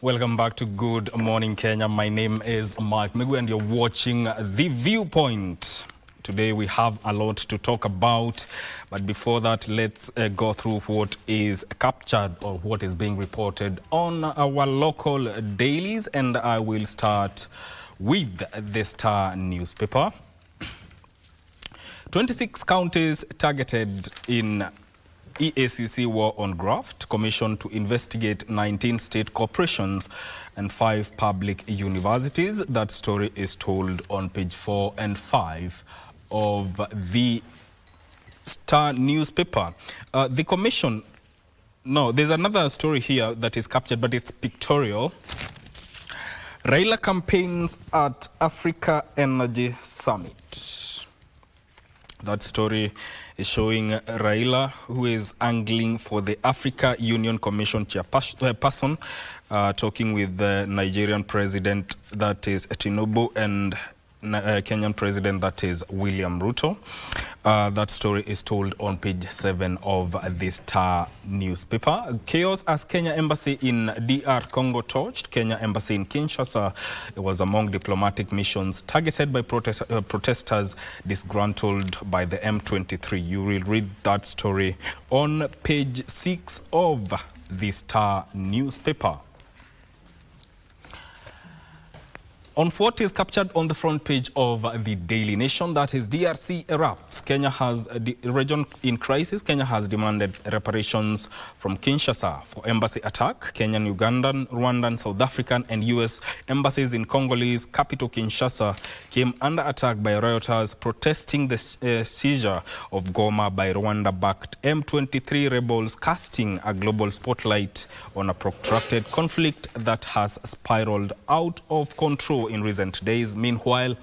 Welcome back to Good Morning Kenya. My name is Mark Migu and you're watching The Viewpoint. Today we have a lot to talk about, but before that, let's go through what is captured or what is being reported on our local dailies, and I will start with the Star newspaper. 26 counties targeted in EACC war on graft, commission to investigate 19 state corporations and 5 public universities. That story is told on page 4 and 5 of the Star newspaper. The commission, no, there's another story here that is captured, but it's pictorial. Raila campaigns at Africa Energy Summit. That story is showing Raila, who is angling for the Africa Union Commission chairperson, talking with the Nigerian president, that is Tinubu, and Kenyan president, that is William Ruto. That story is told on page 7 of the Star newspaper. Chaos as Kenya embassy in DR Congo torched. Kenya embassy in Kinshasa was among diplomatic missions targeted by protesters disgruntled by the M23. You will read that story on page 6 of the Star newspaper. On what is captured on the front page of the Daily Nation, that is DRC erupts. Kenya has a region in crisis. Kenya has demanded reparations from Kinshasa for embassy attack. Kenyan, Ugandan, Rwandan, South African and US embassies in Congolese capital Kinshasa came under attack by rioters protesting the seizure of Goma by Rwanda-backed M23 rebels, casting a global spotlight on a protracted conflict that has spiraled out of control in recent days. Meanwhile,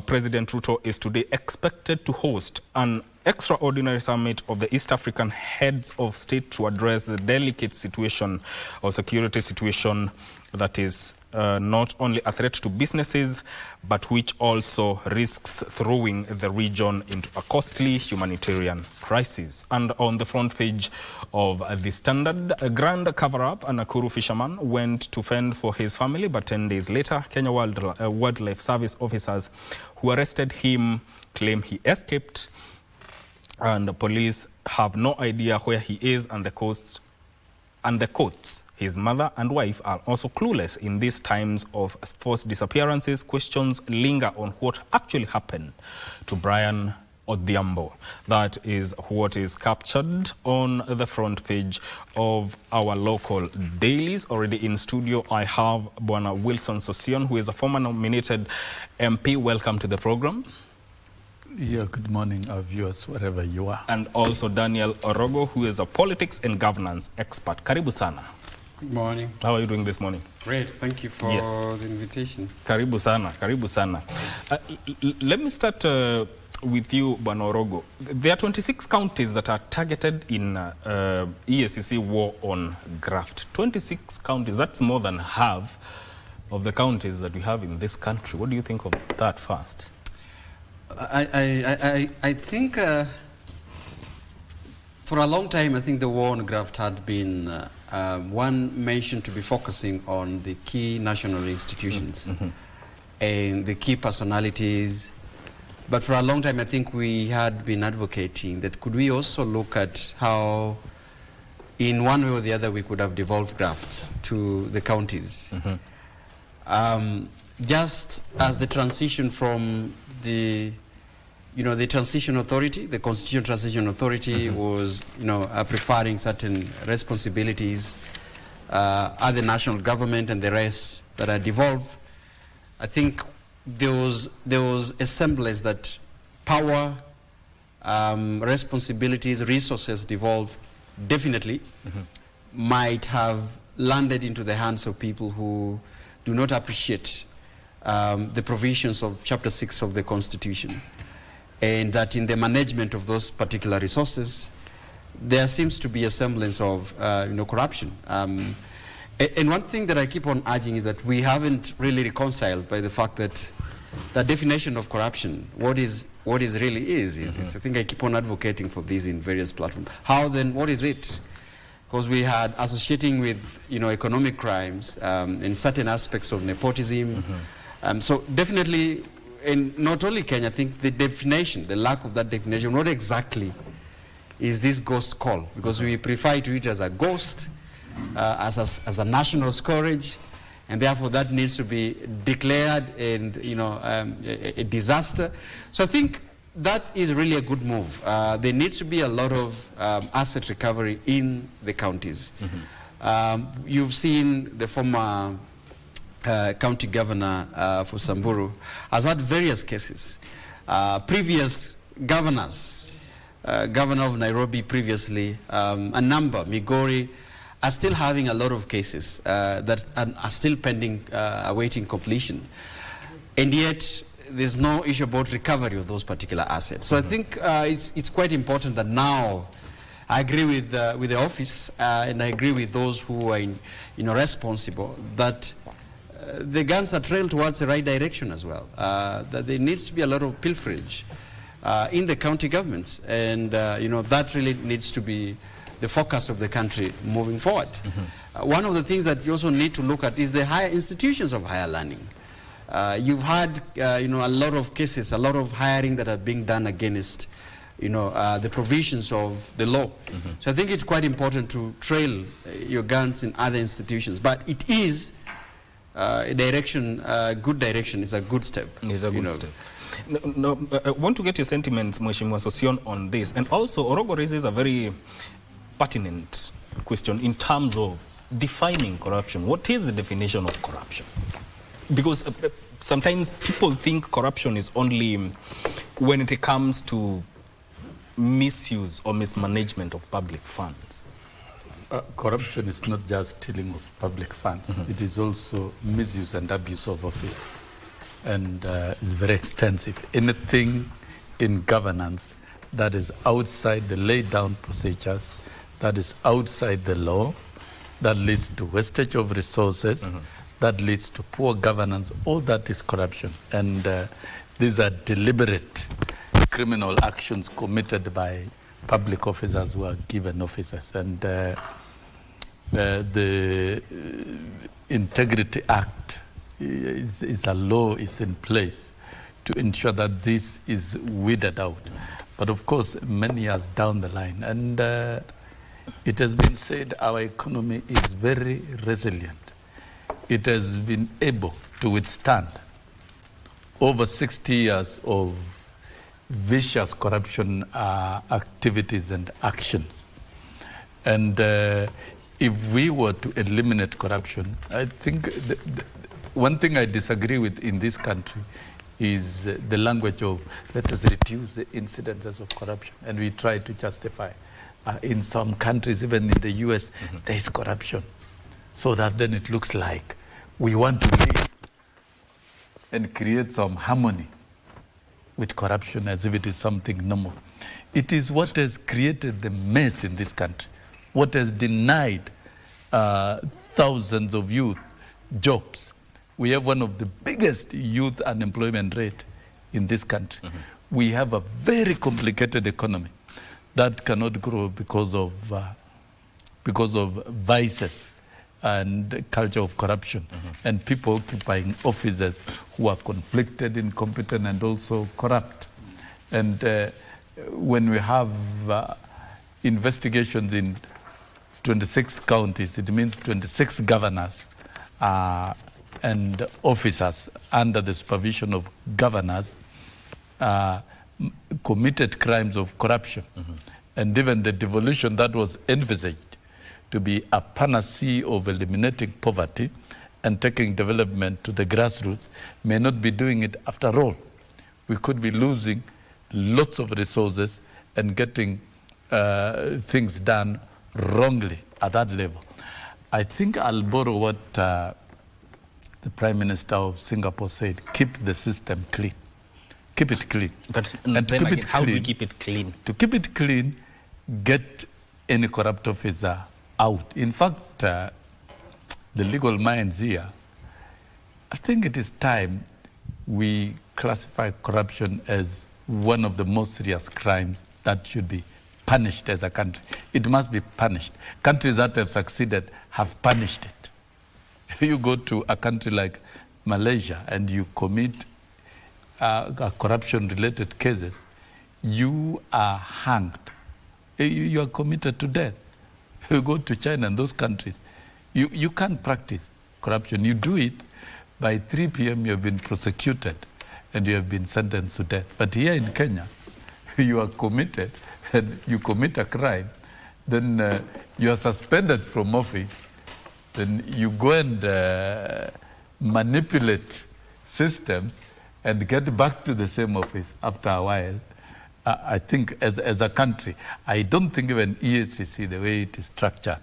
President Ruto is today expected to host an extraordinary summit of the East African heads of state to address the delicate situation or security situation that is not only a threat to businesses, but which also risks throwing the region into a costly humanitarian crisis. And on the front page of the Standard, a grand cover-up, a Nakuru fisherman went to fend for his family, but 10 days later, Kenya Wildlife Service officers who arrested him claim he escaped, and the police have no idea where he is, and the courts, his mother and wife, are also clueless in these times of forced disappearances. Questions linger on what actually happened to Brian Odhiambo. That is what is captured on the front page of our local dailies. Already in studio, I have Bwana Wilson Sosion, who is a former nominated MP. Welcome to the program. Yeah, good morning, our viewers, wherever you are. And also Daniel Orogo, who is a politics and governance expert. Karibu sana. Good morning. How are you doing this morning? Great, thank you for the invitation. Karibu sana, karibu sana. Let me start with you, Bwana Orogo. There are 26 counties that are targeted in EACC war on graft. 26 counties, that's more than half of the counties that we have in this country. What do you think of that first? I think for a long time, I think the war on graft had been one mention to be focusing on the key national institutions and the key personalities. But for a long time, I think we had been advocating that could we also look at how, in one way or the other, we could have devolved grafts to the counties. Just as the transition from the transition authority, the Constitutional Transition Authority was, preferring certain responsibilities at the national government and the rest that are devolved. I think there was a semblance that power, responsibilities, resources devolved definitely might have landed into the hands of people who do not appreciate the provisions of Chapter 6 of the Constitution, and that in the management of those particular resources, there seems to be a semblance of corruption. And one thing that I keep on urging is that we haven't really reconciled by the fact that the definition of corruption, what is really is. I think I keep on advocating for this in various platforms. How then, what is it? because we had associating with, economic crimes in certain aspects of nepotism. So definitely, in not only Kenya, I think the definition, the lack of that definition, what exactly is this ghost call? Because we prefer to it as a ghost, as a national scourge, and therefore that needs to be declared and a disaster. So I think that is really a good move. There needs to be a lot of asset recovery in the counties. You've seen the former county governor for Samburu has had various cases. Previous governors, governor of Nairobi previously, a number, Migori, are still having a lot of cases that are still pending, awaiting completion. And yet, there's no issue about recovery of those particular assets. So I think it's quite important that now, I agree with the office, and I agree with those who are responsible, that the guns are trailed towards the right direction as well. That there needs to be a lot of pilferage in the county governments, and that really needs to be the focus of the country moving forward. One of the things that you also need to look at is the higher institutions of higher learning. You've had a lot of cases, a lot of hiring that are being done against the provisions of the law. So I think it's quite important to trail your guns in other institutions, but it is a direction, good direction. Is a good step. It's a good step. No, I want to get your sentiments, Mheshimiwa Sosion, on this. And also, Orogo raises a very pertinent question in terms of defining corruption. What is the definition of corruption? Because sometimes people think corruption is only when it comes to misuse or mismanagement of public funds. Corruption is not just stealing of public funds. It is also misuse and abuse of office. And it's very extensive. Anything in governance that is outside the laid down procedures, that is outside the law, that leads to wastage of resources, that leads to poor governance, all that is corruption. And these are deliberate criminal actions committed by public officers who are given offices. And the Integrity Act is a law is in place to ensure that this is weeded out. But of course, many years down the line, and it has been said our economy is very resilient. It has been able to withstand over 60 years of vicious corruption activities and actions. And if we were to eliminate corruption, I think one thing I disagree with in this country is the language of let us reduce the incidences of corruption. And we try to justify. In some countries, even in the US, there is corruption. So that then it looks like we want to live and create some harmony with corruption as if it is something normal. It is what has created the mess in this country, what has denied thousands of youth jobs. We have one of the biggest youth unemployment rate in this country. We have a very complicated economy that cannot grow because of vices and culture of corruption, and people occupying offices who are conflicted, incompetent, and also corrupt. And when we have investigations in 26 counties, it means 26 governors and officers under the supervision of governors committed crimes of corruption. And even the devolution that was envisaged to be a panacea of eliminating poverty and taking development to the grassroots may not be doing it after all. We could be losing lots of resources and getting things done wrongly at that level. I think I'll borrow what the Prime Minister of Singapore said, keep the system clean. Keep it clean. But and then again, how do we keep it clean? To keep it clean, get any corrupt officer out. In fact, the legal minds here, I think it is time we classify corruption as one of the most serious crimes that should be punished as a country. It must be punished. Countries that have succeeded have punished it. You go to a country like Malaysia and you commit corruption-related cases, you are hanged. You are committed to death. You go to China and those countries, you can't practice corruption. You do it, by 3 p.m. you have been prosecuted and you have been sentenced to death. But here in Kenya, you are committed and you commit a crime, then you are suspended from office, then you go and manipulate systems and get back to the same office after a while. I think as a country, I don't think even EACC, the way it is structured,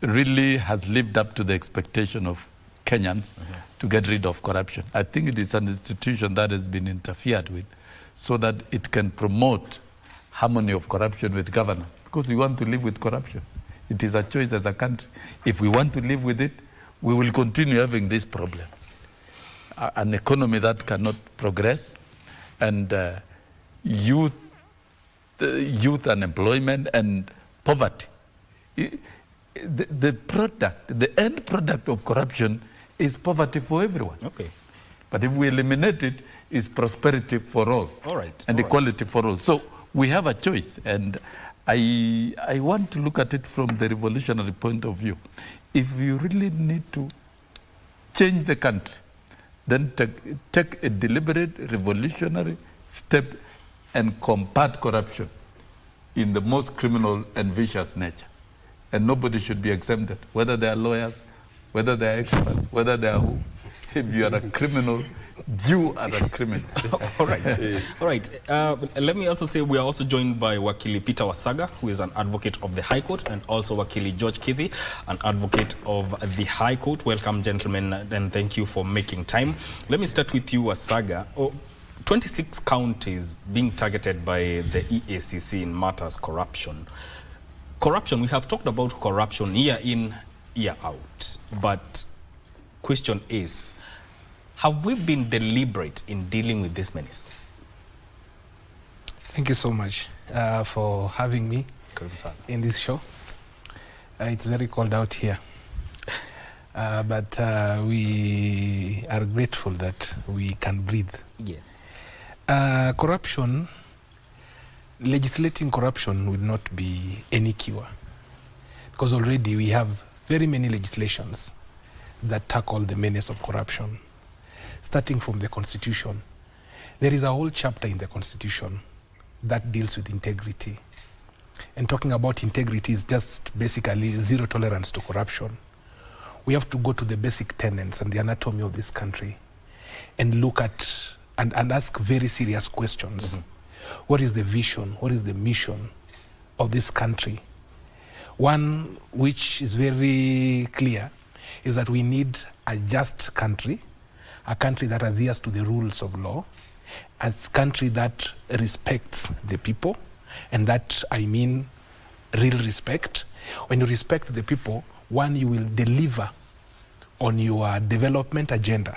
really has lived up to the expectation of Kenyans to get rid of corruption. I think it is an institution that has been interfered with so that it can promote harmony of corruption with governance, because we want to live with corruption. It is a choice as a country. If we want to live with it, we will continue having these problems. An economy that cannot progress, and youth unemployment and poverty. The end product of corruption is poverty for everyone. Okay. But if we eliminate it, it's prosperity for all. All right. And equality for all. So we have a choice, and I want to look at it from the revolutionary point of view. If you really need to change the country, then take a deliberate revolutionary step and combat corruption in the most criminal and vicious nature. And nobody should be exempted, whether they are lawyers, whether they are experts, whether they are who. If you are a criminal, you are a criminal. All right. All right. Let me also say we are also joined by Wakili Peter Wasaga, who is an advocate of the High Court, and also Wakili George Kithi, an advocate of the High Court. Welcome, gentlemen, and thank you for making time. Let me start with you, Wasaga. 26 counties being targeted by the EACC in matters corruption. Corruption, we have talked about corruption year in, year out. But question is, have we been deliberate in dealing with this menace? Thank you so much for having me in this show. It's very cold out here. But we are grateful that we can breathe. Yes. Corruption, legislating corruption would not be any cure, because already we have very many legislations that tackle the menace of corruption. Starting from the Constitution, there is a whole chapter in the Constitution that deals with integrity. And talking about integrity is just basically zero tolerance to corruption. We have to go to the basic tenets and the anatomy of this country and look at and ask very serious questions. What is the vision? What is the mission of this country? One which is very clear is that we need a just country, a country that adheres to the rules of law, a country that respects the people, and that I mean real respect. When you respect the people, one, you will deliver on your development agenda.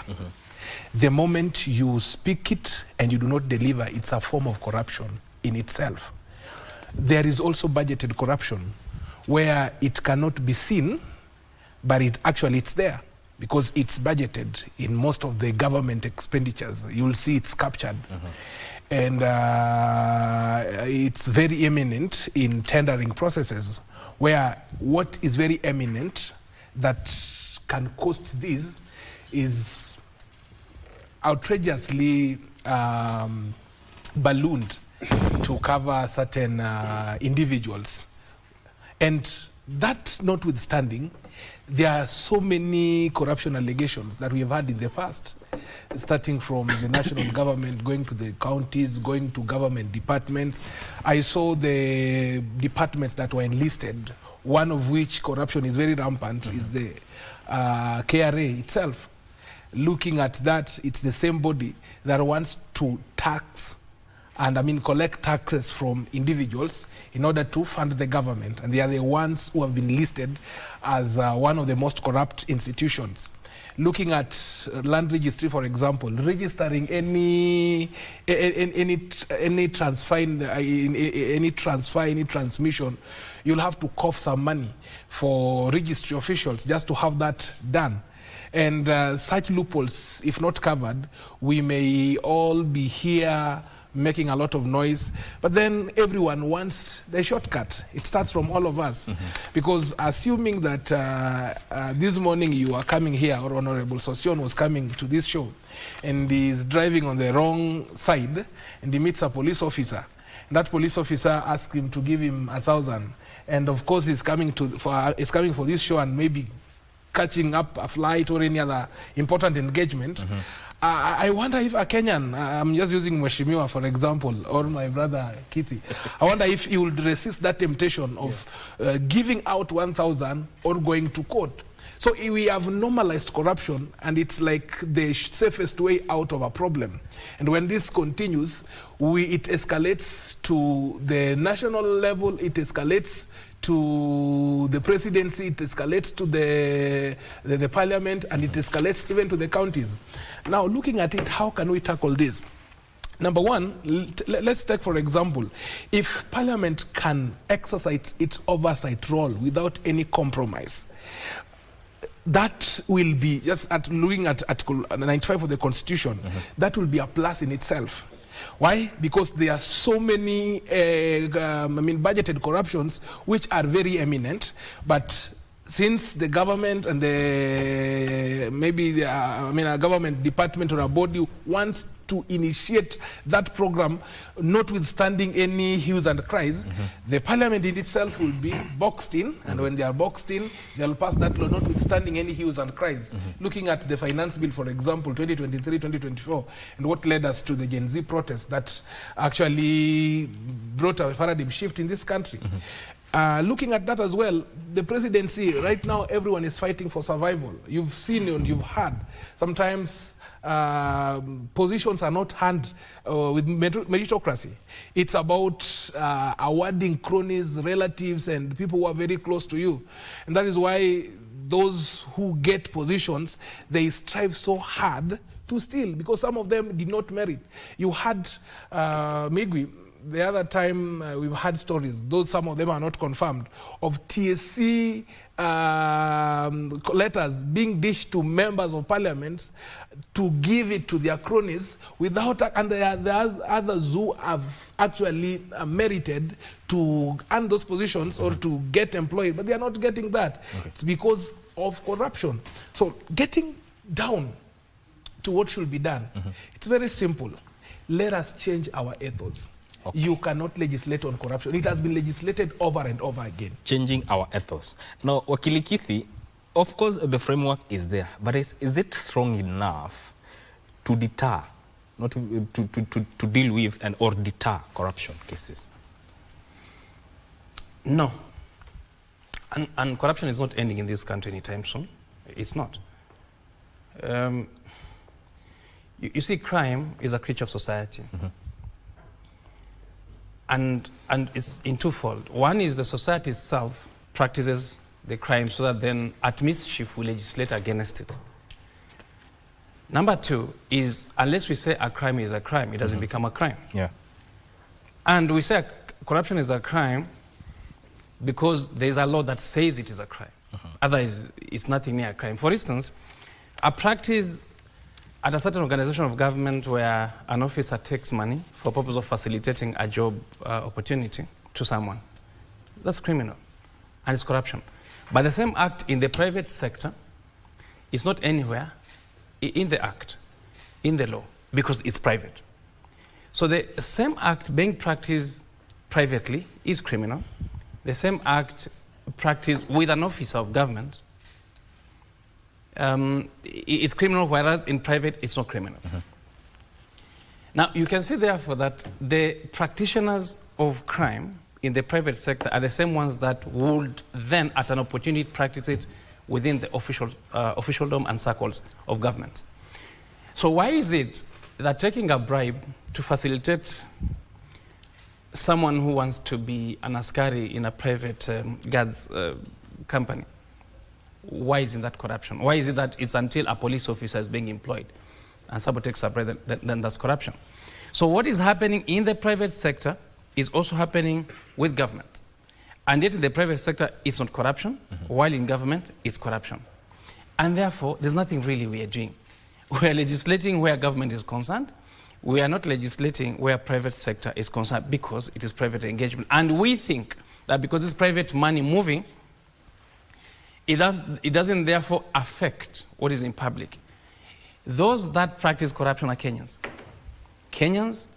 The moment you speak it and you do not deliver, it's a form of corruption in itself. There is also budgeted corruption, where it cannot be seen, but it's there because it's budgeted in most of the government expenditures. You'll see it's captured. And it's very eminent in tendering processes, where what is very eminent that can cost this is outrageously ballooned to cover certain individuals. And that notwithstanding, there are so many corruption allegations that we have had in the past, starting from the national government, going to the counties, going to government departments. I saw the departments that were enlisted, one of which corruption is very rampant, is the KRA itself. Looking at that, it's the same body that wants to tax and I mean collect taxes from individuals in order to fund the government, and they are the ones who have been listed as one of the most corrupt institutions. Looking at land registry, for example, registering any transfer, any transmission, you'll have to cough some money for registry officials just to have that done. And such loopholes, if not covered, we may all be here making a lot of noise, but then everyone wants the shortcut. It starts from all of us. Because assuming that this morning you are coming here, or Honorable Sosion was coming to this show, and is driving on the wrong side, and he meets a police officer, and that police officer asks him to give him 1,000, and of course he's coming for this show and maybe catching up a flight or any other important engagement. I wonder if a Kenyan, I'm just using Mheshimiwa for example, or my brother Kithi, I wonder if he would resist that temptation of giving out 1,000 or going to court. So we have normalized corruption, and it's like the safest way out of a problem. And when this continues, it escalates to the national level, it escalates to the presidency, it escalates to the parliament, and it escalates even to the counties. Now, looking at it, how can we tackle this? Number one, let's take, for example, if parliament can exercise its oversight role without any compromise, that will be, just at looking at Article 95 of the Constitution, that will be a plus in itself. Why? Because there are so many budgeted corruptions which are very eminent, but since the government and a government department or a body wants to initiate that program, notwithstanding any hues and cries, the parliament in itself will be boxed in, and when they are boxed in, they'll pass that law notwithstanding any hues and cries. Looking at the finance bill, for example, 2023-2024, and what led us to the Gen Z protest that actually brought a paradigm shift in this country. Looking at that as well, the presidency, right now, everyone is fighting for survival. You've seen and you've heard. Sometimes positions are not handed with meritocracy. It's about awarding cronies, relatives, and people who are very close to you. And that is why those who get positions, they strive so hard to steal, because some of them did not merit. You had Migwi. The other time we've had stories, though some of them are not confirmed, of TSC letters being dished to members of parliaments to give it to their cronies without, and there are others who have actually merited to earn those positions or to get employed, but they are not getting that. It's because of corruption. So getting down to what should be done, it's very simple. Let us change our ethos. You cannot legislate on corruption. It has been legislated over and over again. Changing our ethos. Now, Wakili Kithi, of course, the framework is there, but is it strong enough to deter, not to deal with or deter corruption cases? No. And corruption is not ending in this country anytime soon. It's not. You see, crime is a creature of society. And it's in twofold. One is the society itself practices the crime so that then at mischief we legislate against it. Number two is, unless we say a crime is a crime, it doesn't become a crime. Yeah. And we say corruption is a crime because there's a law that says it is a crime. Otherwise, it's nothing near a crime. For instance, a practice at a certain organization of government where an officer takes money for purpose of facilitating a job opportunity to someone, that's criminal, and it's corruption. But the same act in the private sector is not anywhere in the act, in the law, because it's private. So the same act being practiced privately is criminal. The same act practiced with an officer of government is criminal, whereas in private it's not criminal. Now, you can see therefore that the practitioners of crime in the private sector are the same ones that would then, at an opportunity, practice it within the officialdom and circles of government. So why is it that taking a bribe to facilitate someone who wants to be an askari in a private guards company, why isn't that corruption? Why is it that it's until a police officer is being employed and somebody takes a break, then that's corruption? So what is happening in the private sector is also happening with government. And yet in the private sector, it's not corruption, while in government, it's corruption. And therefore, there's nothing really we are doing. We are legislating where government is concerned. We are not legislating where private sector is concerned because it is private engagement. And we think that because it's private money moving, it doesn't therefore affect what is in public. Those that practice corruption are Kenyans. Kenyans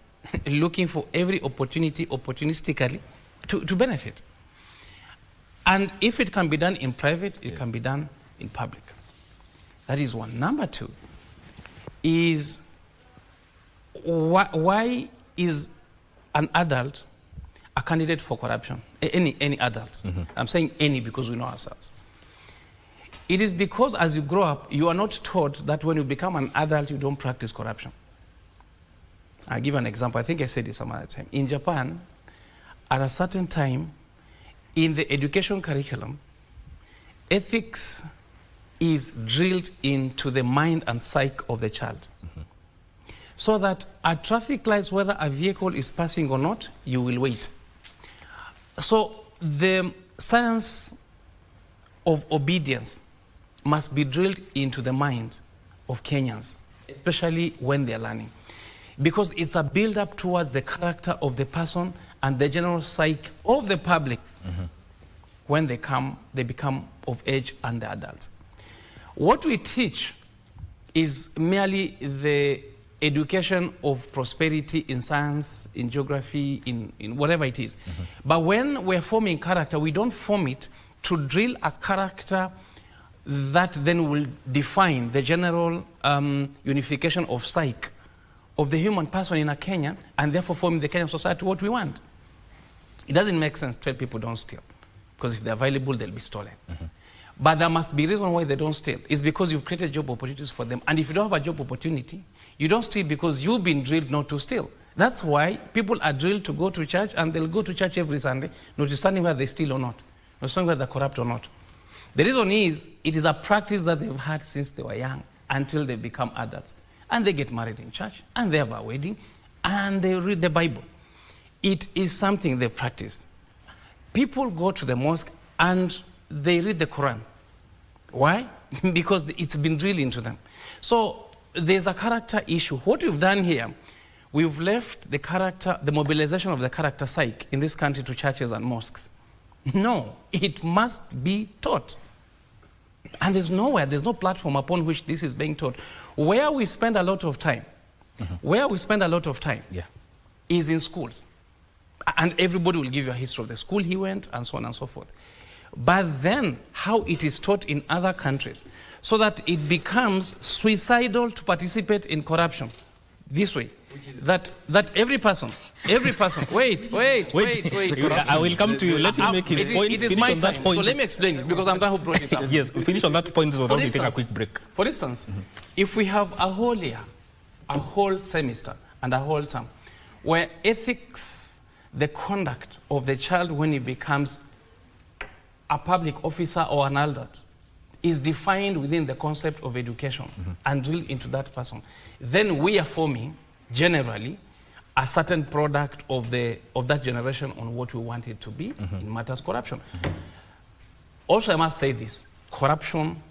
looking for every opportunity opportunistically to benefit. And if it can be done in private, it can be done in public. That is one. Number two is why is an adult a candidate for corruption? Any adult. I'm saying any because we know ourselves. It is because as you grow up, you are not taught that when you become an adult, you don't practice corruption. I'll give an example. I think I said it some other time. In Japan, at a certain time, in the education curriculum, ethics is drilled into the mind and psyche of the child. So that at traffic lights, whether a vehicle is passing or not, you will wait. So the science of obedience must be drilled into the mind of Kenyans, especially when they're learning. Because it's a build-up towards the character of the person and the general psyche of the public when they become of age and the adults. What we teach is merely the education of prosperity in science, in geography, in whatever it is. But when we're forming character, we don't form it to drill a character that then will define the general unification of psyche of the human person in a Kenya, and therefore forming the Kenyan society what we want. It doesn't make sense to tell people don't steal, because if they're available, they'll be stolen. But there must be a reason why they don't steal. It's because you've created job opportunities for them. And if you don't have a job opportunity, you don't steal because you've been drilled not to steal. That's why people are drilled to go to church, and they'll go to church every Sunday, notwithstanding whether they steal or not, notwithstanding whether they're corrupt or not. The reason is, it is a practice that they've had since they were young, until they become adults. And they get married in church, and they have a wedding, and they read the Bible. It is something they practice. People go to the mosque, and they read the Quran. Why? Because it's been drilled into them. So there's a character issue. What we've done here, we've left the character, the mobilization of the character psyche in this country to churches and mosques. No, it must be taught. And there's no platform upon which this is being taught. Where we spend a lot of time, is in schools. And everybody will give you a history of the school he went, and so on and so forth. But then, how it is taught in other countries, so that it becomes suicidal to participate in corruption. This way, that every person, wait. I will come to you. Let him make his point. It is my time. So let me explain it, because I'm the one who brought it up. Yes, finish on that point so that we take a quick break. For instance, if we have a whole year, a whole semester, and a whole term, where ethics, the conduct of the child when he becomes a public officer or an adult, is defined within the concept of education and drilled into that person, then we are forming, generally, a certain product of that generation on what we want it to be in matters corruption. Also, I must say this: corruption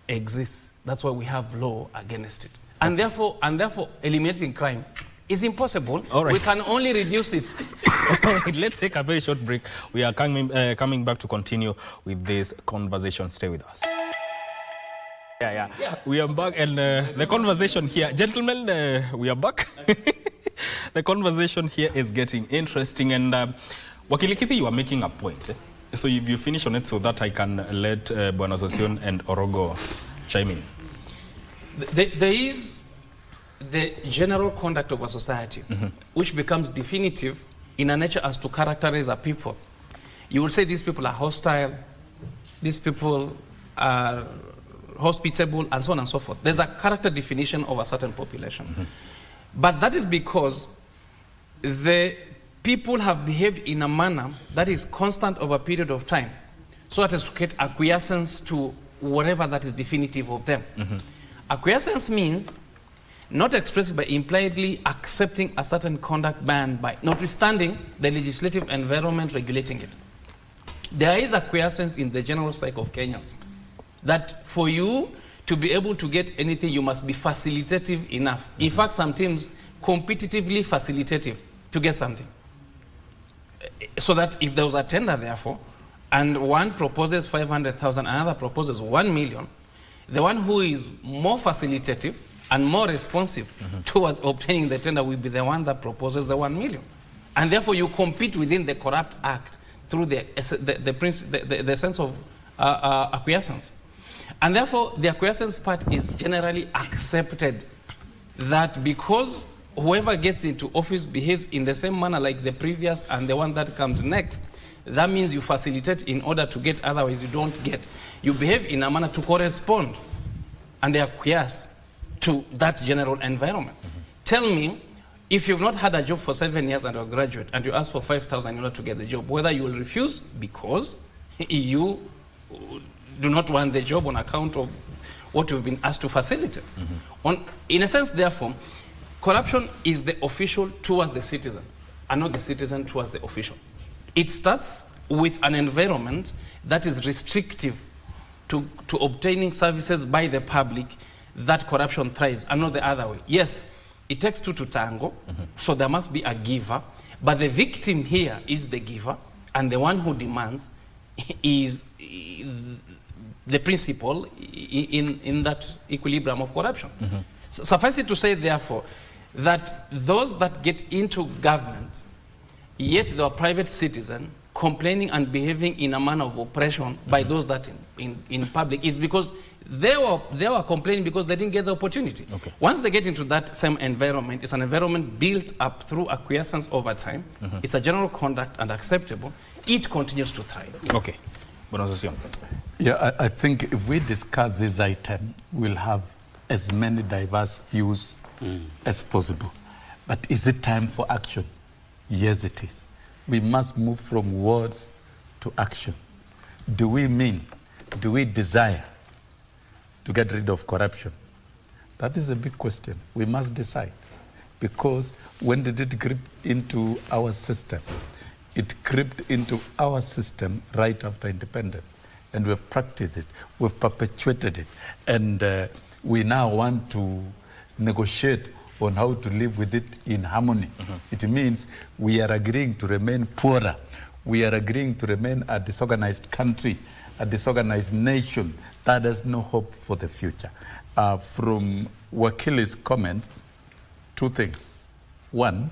exists. That's why we have law against it, and therefore eliminating crime is impossible. All right. We can only reduce it. All right, let's take a very short break. We are coming back to continue with this conversation. Stay with us. Yeah. We are back, and the conversation here, gentlemen, we are back. The conversation here is getting interesting, and Wakili Kithi, you are making a point. So if you finish on it so that I can let Bwana Sosion and Orogo chime in. There is the general conduct of a society, which becomes definitive in a nature as to characterize a people. You will say these people are hostile, these people are hospitable, and so on and so forth. There's a character definition of a certain population. But that is because the people have behaved in a manner that is constant over a period of time, so as to get acquiescence to whatever that is definitive of them. Acquiescence means not expressed by impliedly accepting a certain conduct banned by, notwithstanding the legislative environment regulating it. There is acquiescence in the general psyche of Kenyans, that for you to be able to get anything, you must be facilitative enough. In fact, sometimes competitively facilitative to get something. So that if there was a tender, therefore, and one proposes 500,000, another proposes 1 million, the one who is more facilitative and more responsive towards obtaining the tender will be the one that proposes the 1 million. And therefore, you compete within the corrupt act through the sense of acquiescence. And therefore, the acquiescence part is generally accepted, that because whoever gets into office behaves in the same manner like the previous and the one that comes next, that means you facilitate in order to get, otherwise you don't get. You behave in a manner to correspond and acquiesce to that general environment. Tell me, if you've not had a job for 7 years and you're a graduate and you ask for 5,000 in order to get the job, whether you will refuse because you do not want the job on account of what you've been asked to facilitate. In a sense, therefore, corruption is the official towards the citizen and not the citizen towards the official. It starts with an environment that is restrictive to obtaining services by the public, that corruption thrives, and not the other way. Yes, it takes two to tango, so there must be a giver, but the victim here is the giver, and the one who demands is the principle in that equilibrium of corruption. So suffice it to say, therefore, that those that get into government, yet they are private citizen, complaining and behaving in a manner of oppression by those that in public, is because they were complaining because they didn't get the opportunity. Once they get into that same environment, it's an environment built up through acquiescence over time. It's a general conduct and acceptable. It continues to thrive. Okay. Yeah, I think if we discuss this item, we'll have as many diverse views as possible. But is it time for action? Yes, it is. We must move from words to action. Do we desire to get rid of corruption? That is a big question. We must decide. Because when did it creep into our system? It crept into our system right after independence. And we've practiced it, we've perpetuated it. And we now want to negotiate on how to live with it in harmony. It means we are agreeing to remain poorer. We are agreeing to remain a disorganized country, a disorganized nation that has no hope for the future. From Wakili's comments, two things. One,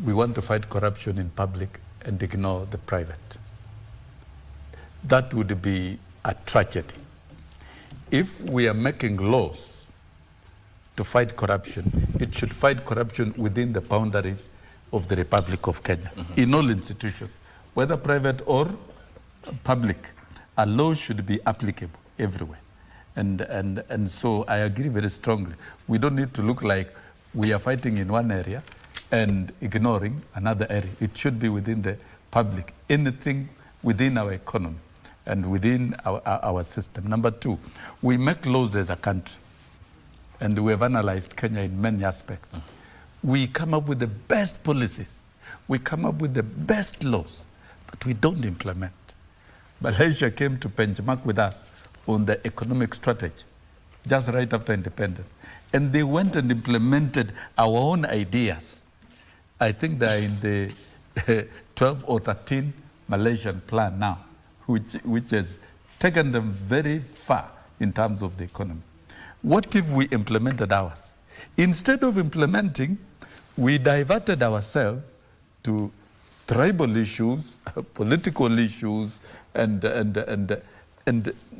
we want to fight corruption in public and ignore the private. That would be a tragedy. If we are making laws to fight corruption, it should fight corruption within the boundaries of the Republic of Kenya, in all institutions, whether private or public. A law should be applicable everywhere. And so I agree very strongly. We don't need to look like we are fighting in one area and ignoring another area. It should be within the public, anything within our economy and within our system. Number two, we make laws as a country. And we have analyzed Kenya in many aspects. We come up with the best policies. We come up with the best laws, but we don't implement. Malaysia came to benchmark with us on the economic strategy, just right after independence. And they went and implemented our own ideas. I think they're in the 12 or 13 Malaysian plan now, which has taken them very far in terms of the economy. What if we implemented ours? Instead of implementing, we diverted ourselves to tribal issues, political issues, and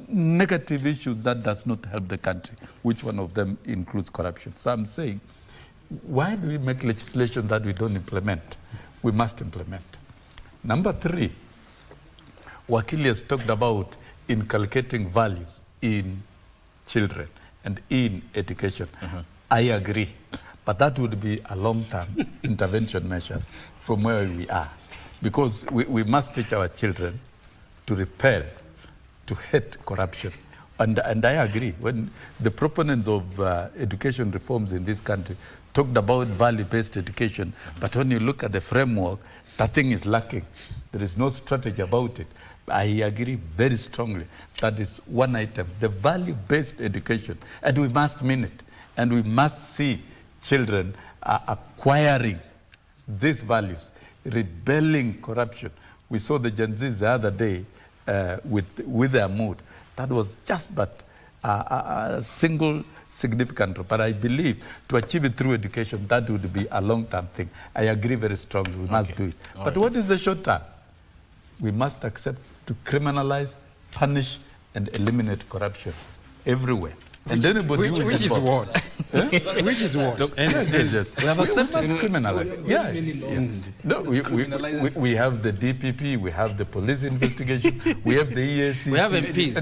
negative issues that does not help the country, which one of them includes corruption. So I'm saying, why do we make legislation that we don't implement? We must implement. Number three, Wakili has talked about inculcating values in children and in education. I agree. But that would be a long-term intervention measures from where we are. Because we must teach our children to repel, to hate corruption. And I agree. When the proponents of education reforms in this country talked about value-based education, but when you look at the framework, that thing is lacking. There is no strategy about it. I agree very strongly. That is one item, the value-based education. And we must mean it. And we must see children acquiring these values, rebelling corruption. We saw the Gen Zs the other day with their mood. That was just but a single significant, but I believe to achieve it through education, that would be a long-term thing. I agree very strongly, we must do it. But what is the short term? We must accept to criminalize, punish, and eliminate corruption everywhere. And anybody which is what? Which is what? Yes. We have accepted. We must criminalize. Yeah. Yes. No, we have the DPP, we have the police investigation, we have the EAC. We have MPs.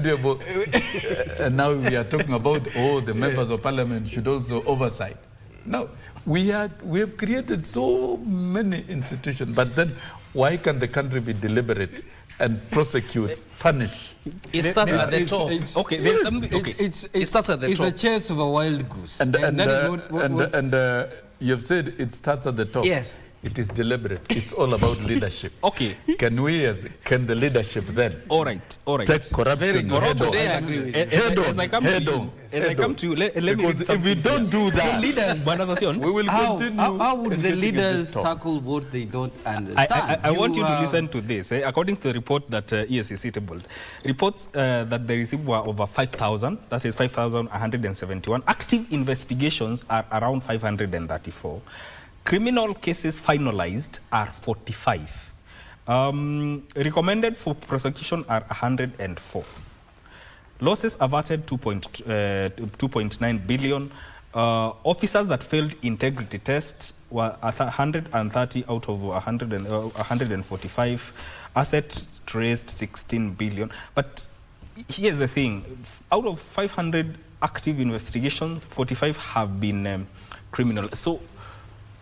And now we are talking about, the members of parliament should also oversight. No, we have created so many institutions, but then why can the country be deliberate and prosecute, punish? It starts at the top. Okay, there's something. Okay, it starts at the top. It's a chase of a wild goose. And that is what you've said it starts at the top. Yes. It is deliberate. It's all about leadership. Okay. Can the leadership then All right. take corruption head on? Today I agree with you. As I come to you, let me because if we don't do that, we will continue. How would the leaders tackle? tackle what they don't understand? I want you to listen to this. According to the report that ESCC tabled, reports that they received were over 5,000, that is 5,171. Active investigations are around 534. Criminal cases finalized are 45. Recommended for prosecution are 104. Losses averted 2.9 billion. Officers that failed integrity tests were 130 out of 145. Assets traced 16 billion. But here's the thing. Out of 500 active investigations, 45 have been criminal. So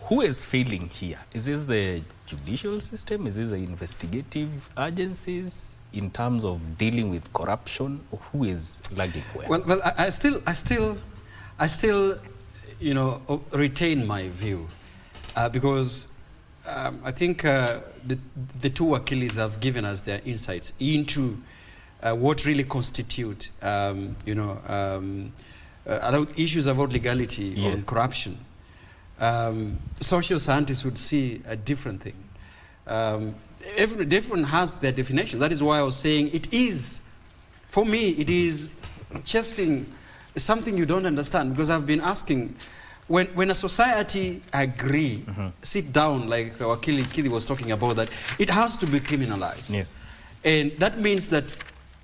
who is failing here? Is this the judicial system? Is this the investigative agencies in terms of dealing with corruption? Or who is lagging where? Well, I still, retain my view because I think the two Achilles have given us their insights into what really constitute, issues about legality on corruption. Social scientists would see a different thing. Everyone has their definition. That is why I was saying for me, it is chasing something you don't understand, because I've been asking, when a society agree, sit down, like our Kili was talking about, that it has to be criminalized. Yes. And that means that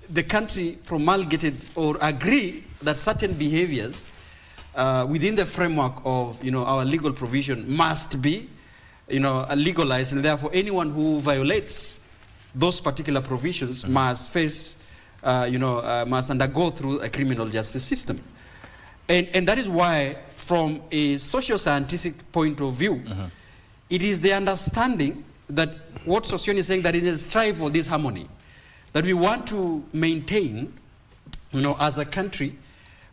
the country promulgated or agree that certain behaviors within the framework of our legal provision must be legalized, and therefore anyone who violates those particular provisions must face must undergo through a criminal justice system. And that is why, from a social scientific point of view, it is the understanding that what Sossion is saying, that it is a strive for this harmony that we want to maintain as a country,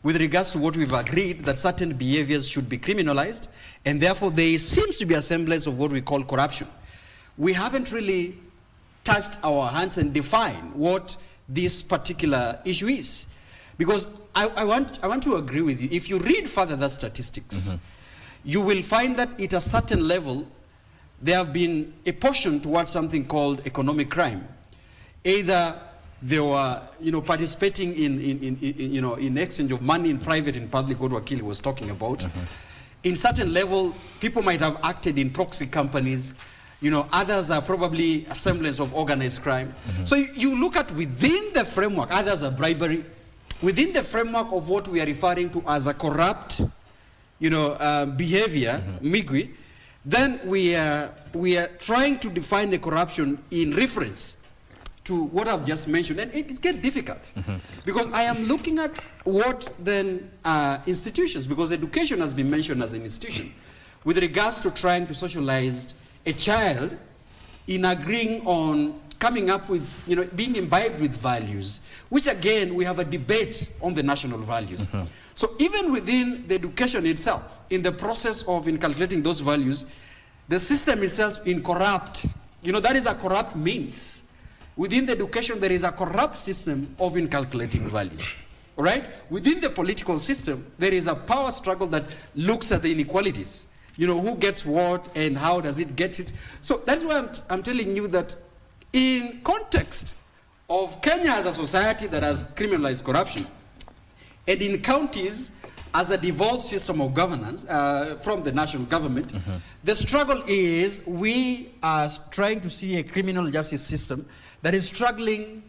with regards to what we've agreed, that certain behaviors should be criminalized, and therefore there seems to be a semblance of what we call corruption. We haven't really touched our hands and defined what this particular issue is. Because I want to agree with you. If you read further the statistics, you will find that at a certain level, there have been a portion towards something called economic crime. Either they were, participating in exchange of money in private and public, what Wakili was talking about. In certain level, people might have acted in proxy companies. Others are probably a semblance of organized crime. So you look at within the framework, others are bribery. Within the framework of what we are referring to as a corrupt, behavior, migwi, then we are trying to define the corruption in reference to what I've just mentioned, and it gets difficult because I am looking at what then institutions, because education has been mentioned as an institution. with regards to trying to socialize a child in agreeing on coming up with, being imbibed with values, which again, we have a debate on the national values. So even within the education itself, in the process of inculcating those values, the system itself incorrupt, that is a corrupt means. Within the education, there is a corrupt system of inculcating values. All right? Within the political system, there is a power struggle that looks at the inequalities. Who gets what and how does it get it. So that's why I'm telling you that in context of Kenya as a society that has criminalized corruption, and in counties as a devolved system of governance from the national government, the struggle is we are trying to see a criminal justice system that is struggling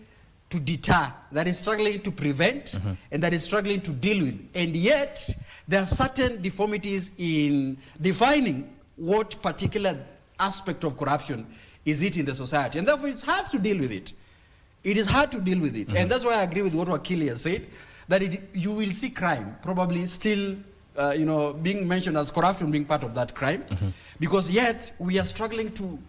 to deter, that is struggling to prevent, and that is struggling to deal with. And yet, there are certain deformities in defining what particular aspect of corruption is it in the society. And therefore, it's hard to deal with it. It is hard to deal with it. And that's why I agree with what Wakili has said, that you will see crime probably still being mentioned as corruption being part of that crime, because yet we are struggling to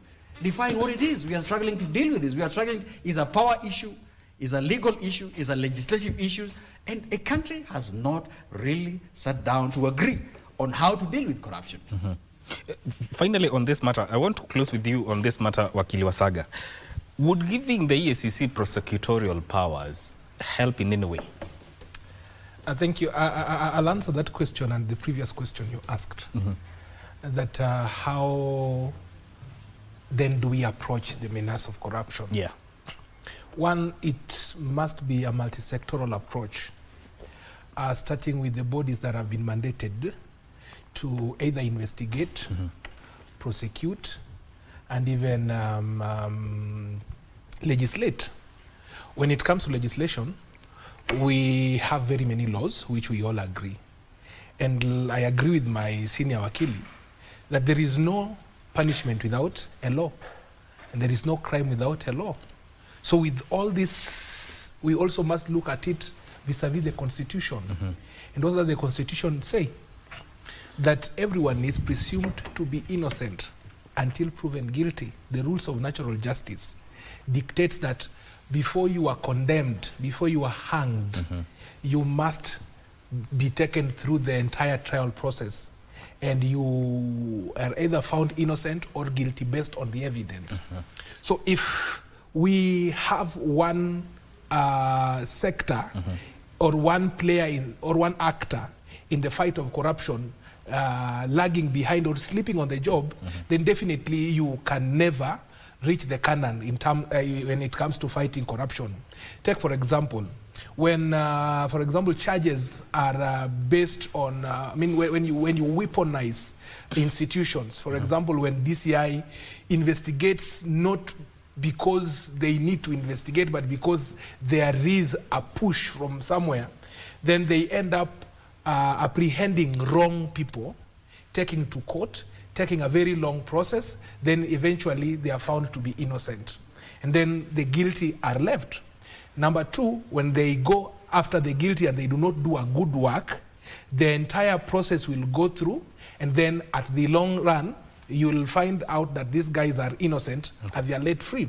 define what it is. We are struggling to deal with this. We are struggling, is a power issue, is a legal issue, is a legislative issue, and a country has not really sat down to agree on how to deal with corruption. Finally, on this matter, I want to close with you on this matter, Wakili Wasaga. Would giving the EACC prosecutorial powers help in any way? Thank you. I'll answer that question and the previous question you asked. That how then do we approach the menace of corruption? Yeah. One, it must be a multi-sectoral approach, starting with the bodies that have been mandated to either investigate, prosecute, and even legislate. When it comes to legislation, we have very many laws, which we all agree. And I agree with my senior Wakili that there is no punishment without a law, and there is no crime without a law. So with all this, we also must look at it vis-a-vis the Constitution. And what does the Constitution say? That everyone is presumed to be innocent until proven guilty. The rules of natural justice dictates that before you are condemned, before you are hanged, you must be taken through the entire trial process, and you are either found innocent or guilty based on the evidence. So if we have one sector or one player or one actor in the fight of corruption lagging behind or sleeping on the job, then definitely you can never reach the canon when it comes to fighting corruption. Take, for example, when, for example, charges are based on, when you weaponize institutions, for example, when DCI investigates not because they need to investigate, but because there is a push from somewhere, then they end up apprehending wrong people, taking to court, taking a very long process, then eventually they are found to be innocent. And then the guilty are left. Number two, when they go after the guilty and they do not do a good work, the entire process will go through, and then at the long run, you will find out that these guys are innocent and they are let free.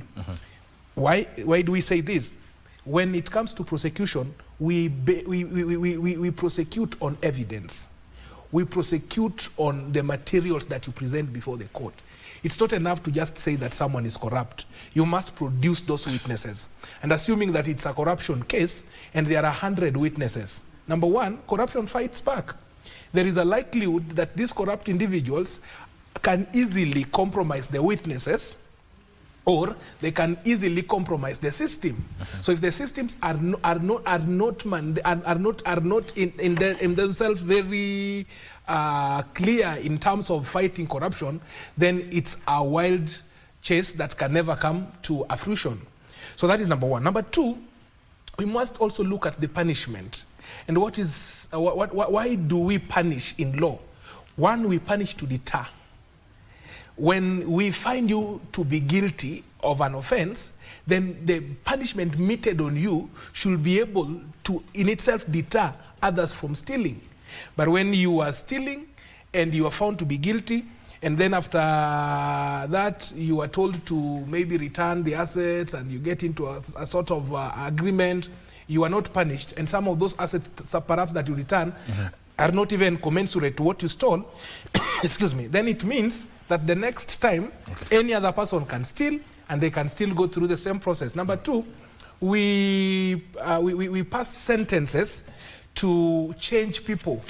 Why do we say this? When it comes to prosecution, we prosecute on evidence. We prosecute on the materials that you present before the court. It's not enough to just say that someone is corrupt. You must produce those witnesses. And assuming that it's a corruption case and there are 100 witnesses, number one, corruption fights back. There is a likelihood that these corrupt individuals can easily compromise the witnesses, or they can easily compromise the system. So if the systems are not in themselves very clear in terms of fighting corruption, then it's a wild chase that can never come to a fruition. So that is number one. Number two, we must also look at the punishment. And why do we punish in law? One, we punish to deter. When we find you to be guilty of an offense, then the punishment meted on you should be able to, in itself, deter others from stealing. But when you are stealing and you are found to be guilty, and then after that you are told to maybe return the assets and you get into a sort of agreement, you are not punished, and some of those assets perhaps that you return are not even commensurate to what you stole, excuse me, then it means that the next time any other person can steal and they can still go through the same process. Number two, we pass sentences to change people.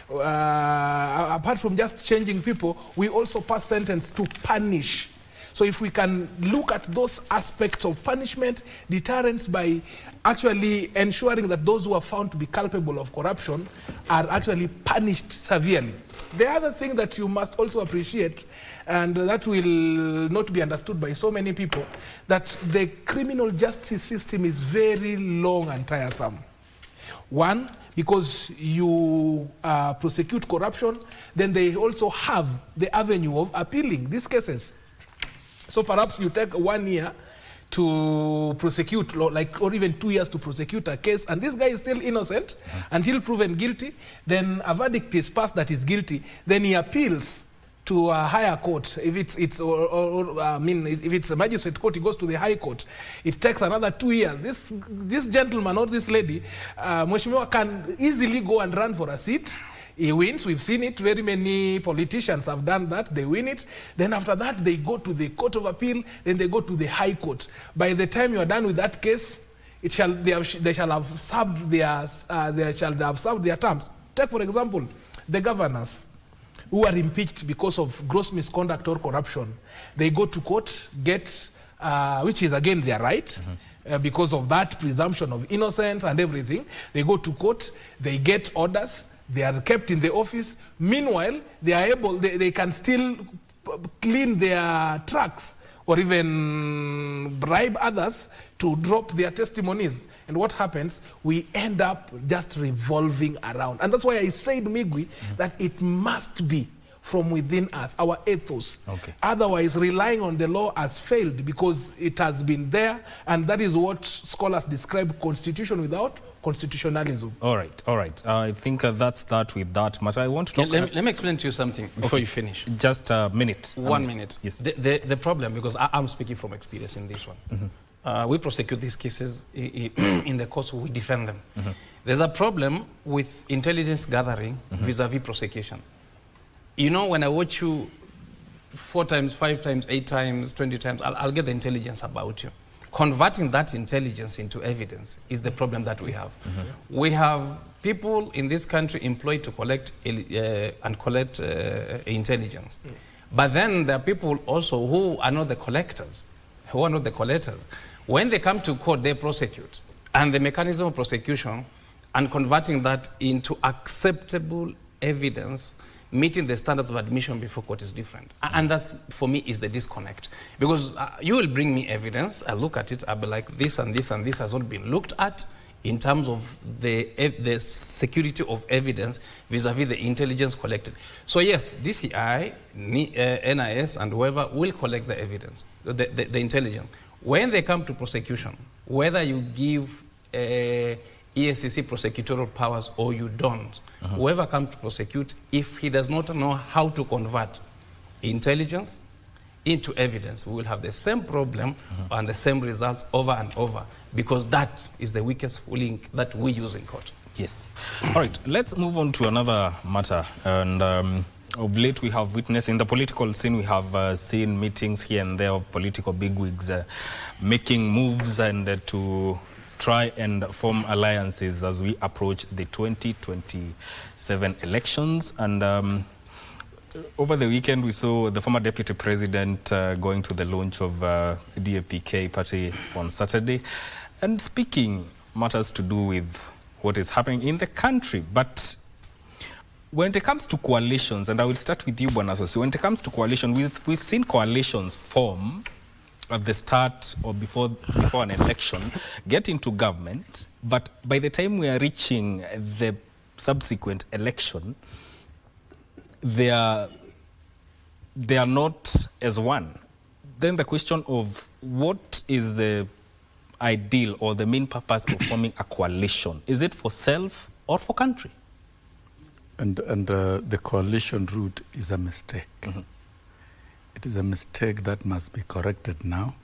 Apart from just changing people, we also pass sentence to punish. So if we can look at those aspects of punishment, deterrence, by actually ensuring that those who are found to be culpable of corruption are actually punished severely. The other thing that you must also appreciate, and that will not be understood by so many people, that the criminal justice system is very long and tiresome. One, because you prosecute corruption, then they also have the avenue of appealing these cases. So perhaps you take 1 year to prosecute, or even 2 years to prosecute a case, and this guy is still innocent until proven guilty. Then a verdict is passed that he's guilty. Then he appeals to a higher court. If if it's a magistrate court, he goes to the high court. It takes another 2 years. This gentleman or this lady, Mheshimiwa, can easily go and run for a seat. He wins. We've seen it. Very many politicians have done that. They win it. Then after that, they go to the Court of Appeal. Then they go to the High Court. By the time you are done with that case, they shall have served their terms. Take, for example, the governors who are impeached because of gross misconduct or corruption. They go to court, which is again their right, because of that presumption of innocence and everything. They go to court, they get orders, they are kept in the office. Meanwhile, they can still clean their tracks or even bribe others to drop their testimonies. And what happens? We end up just revolving around. And that's why I said, Migwi, that it must be from within us, our ethos. Okay. Otherwise, relying on the law has failed because it has been there, and that is what scholars describe constitution without constitutionalism. All right. I think that's that with that. But I want to talk... Let me explain to you something before you finish. Just a minute. 1 minute. Yes. The problem, because I'm speaking from experience in this one. We prosecute these cases. In the course, we defend them. There's a problem with intelligence gathering vis-a-vis prosecution. You know, when I watch you 4 times, 5 times, 8 times, 20 times, I'll get the intelligence about you. Converting that intelligence into evidence is the problem that we have. We have people in this country employed to collect intelligence. But then there are people also who are not the collectors, When they come to court, they prosecute. And the mechanism of prosecution and converting that into acceptable evidence meeting the standards of admission before court is different. And that's, for me, is the disconnect. Because you will bring me evidence, I'll look at it, I'll be like, this and this and this has all been looked at in terms of the security of evidence vis-a-vis the intelligence collected. So yes, DCI, NIS, and whoever will collect the evidence, the intelligence. When they come to prosecution, whether you give EACC prosecutorial powers or you don't, whoever comes to prosecute, if he does not know how to convert intelligence into evidence, we will have the same problem and the same results over and over, because that is the weakest link that we use in court. Yes. All right, let's move on to another matter. And of late, we have witnessed in the political scene, we have seen meetings here and there of political bigwigs making moves and to try and form alliances as we approach the 2027 elections. And over the weekend, we saw the former deputy president going to the launch of DAPK party on Saturday and speaking matters to do with what is happening in the country. But when it comes to coalitions, and I will start with you, Bwana Sosi, when it comes to coalition, we've seen coalitions form at the start or before an election, get into government, but by the time we are reaching the subsequent election, they are not as one. Then the question of what is the ideal or the main purpose of forming a coalition? Is it for self or for country? And the coalition route is a mistake. It is a mistake that must be corrected now,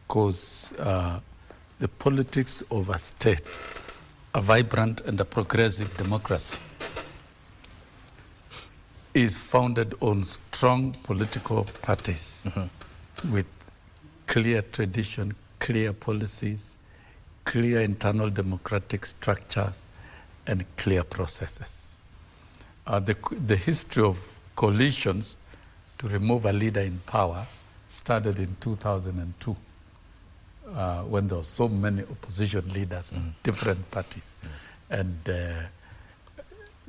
because the politics of a state, a vibrant and a progressive democracy, is founded on strong political parties with clear tradition, clear policies, clear internal democratic structures, and clear processes. The history of coalitions to remove a leader in power started in 2002, when there were so many opposition leaders from different parties. And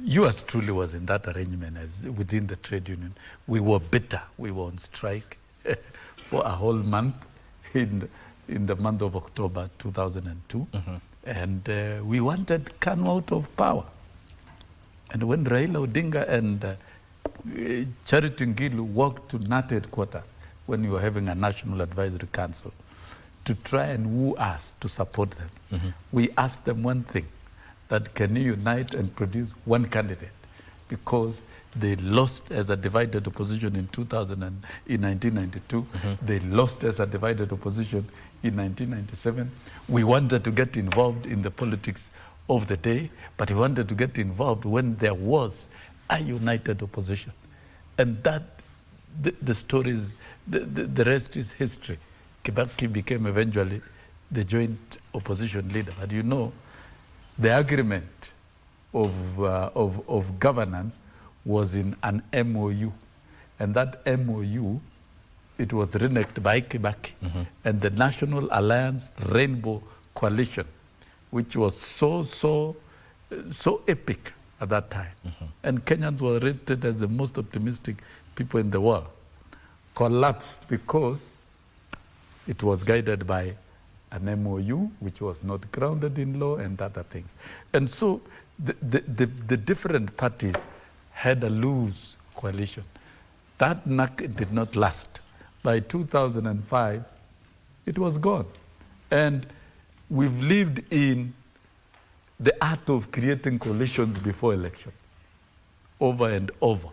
US truly was in that arrangement as within the trade union. We were bitter. We were on strike for a whole month in the month of October 2002. And we wanted KANU out of power. And when Raila Odinga and Charity Ngilu walked to NAT headquarters when we were having a National Advisory Council to try and woo us to support them, we asked them one thing, that can you unite and produce one candidate? Because they lost as a divided opposition in 1992. They lost as a divided opposition in 1997. We wanted to get involved in the politics of the day, but we wanted to get involved when there was a united opposition. And that, the stories, the rest is history. Kibaki became eventually the joint opposition leader. But you know, the agreement of governance was in an MOU. And that MOU, it was reneged by Kibaki. And the National Alliance Rainbow Coalition, which was so epic at that time. And Kenyans were rated as the most optimistic people in the world, collapsed because it was guided by an MOU, which was not grounded in law and other things. And so the different parties had a loose coalition. That NAC did not last. By 2005, it was gone. And we've lived in the art of creating coalitions before elections, over and over.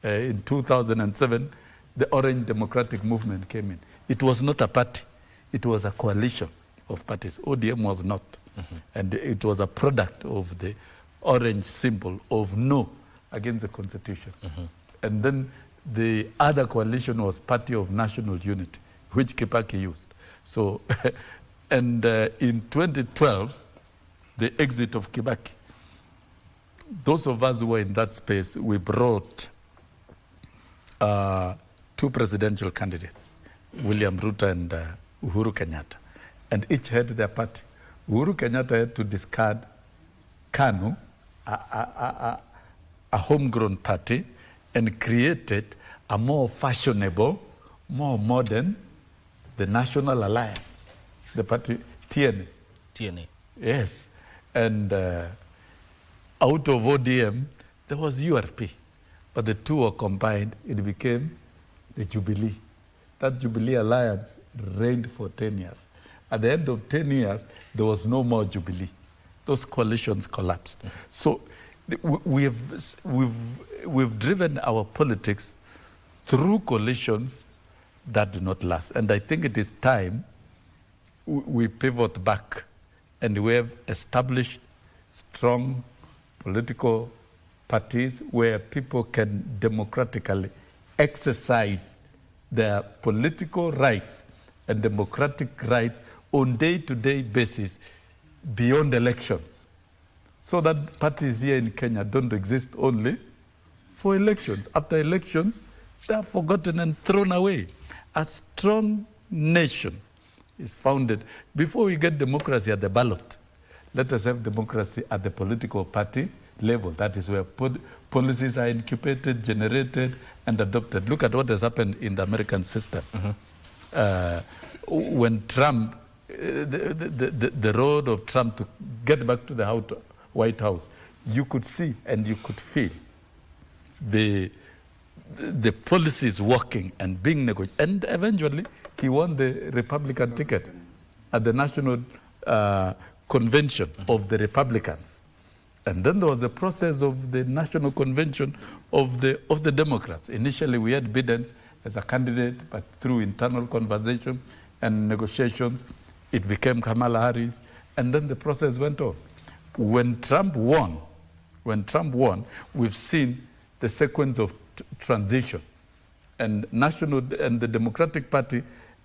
In 2007, the Orange Democratic Movement came in. It was not a party, it was a coalition of parties. ODM was not. And it was a product of the orange symbol of no against the Constitution. And then the other coalition was Party of National Unity, which Kibaki used. So, and in 2012, the exit of Kibaki, those of us who were in that space, we brought two presidential candidates, William Ruto and Uhuru Kenyatta, and each had their party. Uhuru Kenyatta had to discard KANU, a homegrown party, and created a more fashionable, more modern, the National Alliance, the party TNA. TNA. Yes. And out of ODM, there was URP. But the two were combined, it became the Jubilee. That Jubilee Alliance reigned for 10 years. At the end of 10 years, there was no more Jubilee. Those coalitions collapsed. So we've driven our politics through coalitions that do not last. And I think it is time we pivot back and we have established strong political parties where people can democratically exercise their political rights and democratic rights on day-to-day basis beyond elections. So that parties here in Kenya don't exist only for elections. After elections, they are forgotten and thrown away. A strong nation is founded. Before we get democracy at the ballot, let us have democracy at the political party level. That is where policies are incubated, generated, and adopted. Look at what has happened in the American system. When Trump, the road of Trump to get back to the White House, you could see and you could feel the policies working and being negotiated. And eventually, he won the Republican ticket at the National Convention of the Republicans. And then there was the process of the National Convention of the Democrats. Initially, we had Biden as a candidate, but through internal conversation and negotiations, it became Kamala Harris, and then the process went on. When Trump won, we've seen the sequence of transition, and the Democratic Party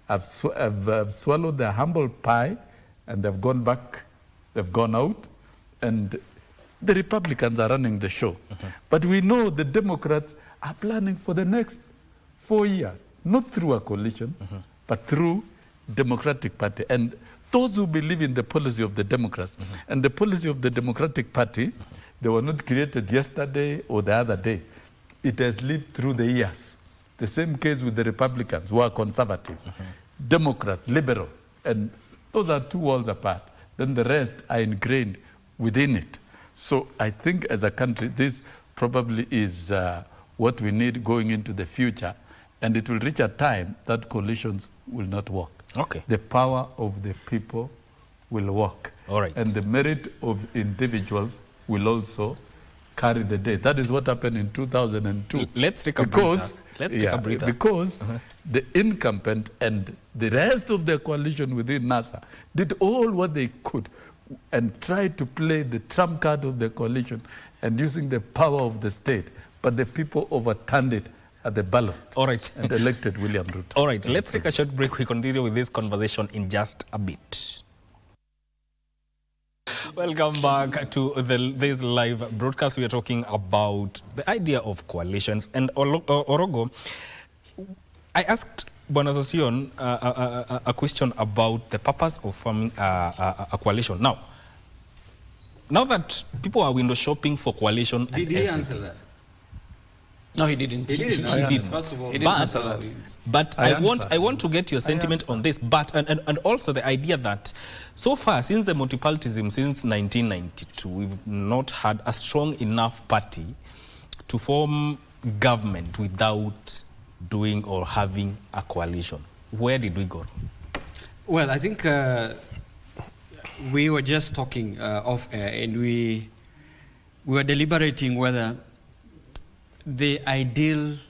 have swallowed their humble pie, and they've gone back, they've gone out, and the Republicans are running the show. But we know the Democrats are planning for the next 4 years, not through a coalition, but through Democratic Party. And those who believe in the policy of the Democrats and the policy of the Democratic Party, they were not created yesterday or the other day. It has lived through the years. The same case with the Republicans, who are conservatives, Democrats, liberal, and those are two worlds apart. Then the rest are ingrained within it. So I think as a country, this probably is what we need going into the future, and it will reach a time that coalitions will not work. Okay. The power of the people will work. All right. And the merit of individuals will also carry the day. That is what happened in 2002. Let's take a breather. Let's take a breather. Because the incumbent and the rest of the coalition within NASA did all what they could and tried to play the trump card of the coalition and using the power of the state. But the people overturned it at the ballot. All right. And elected William Ruto. All right, let's take a short break. We continue with this conversation in just a bit. Welcome back to this live broadcast. We are talking about the idea of coalitions. And Orogo, I asked Bwana Sosion a question about the purpose of forming a coalition. Now that people are window shopping for coalition... Did he answer that? No, he didn't. He didn't. First of all, he didn't answer that. But I want to get your sentiment on this. But and also the idea that so far since the multipartyism since 1992, we've not had a strong enough party to form government without doing or having a coalition. Where did we go? Well, I think we were just talking off air, and we were deliberating whether the ideals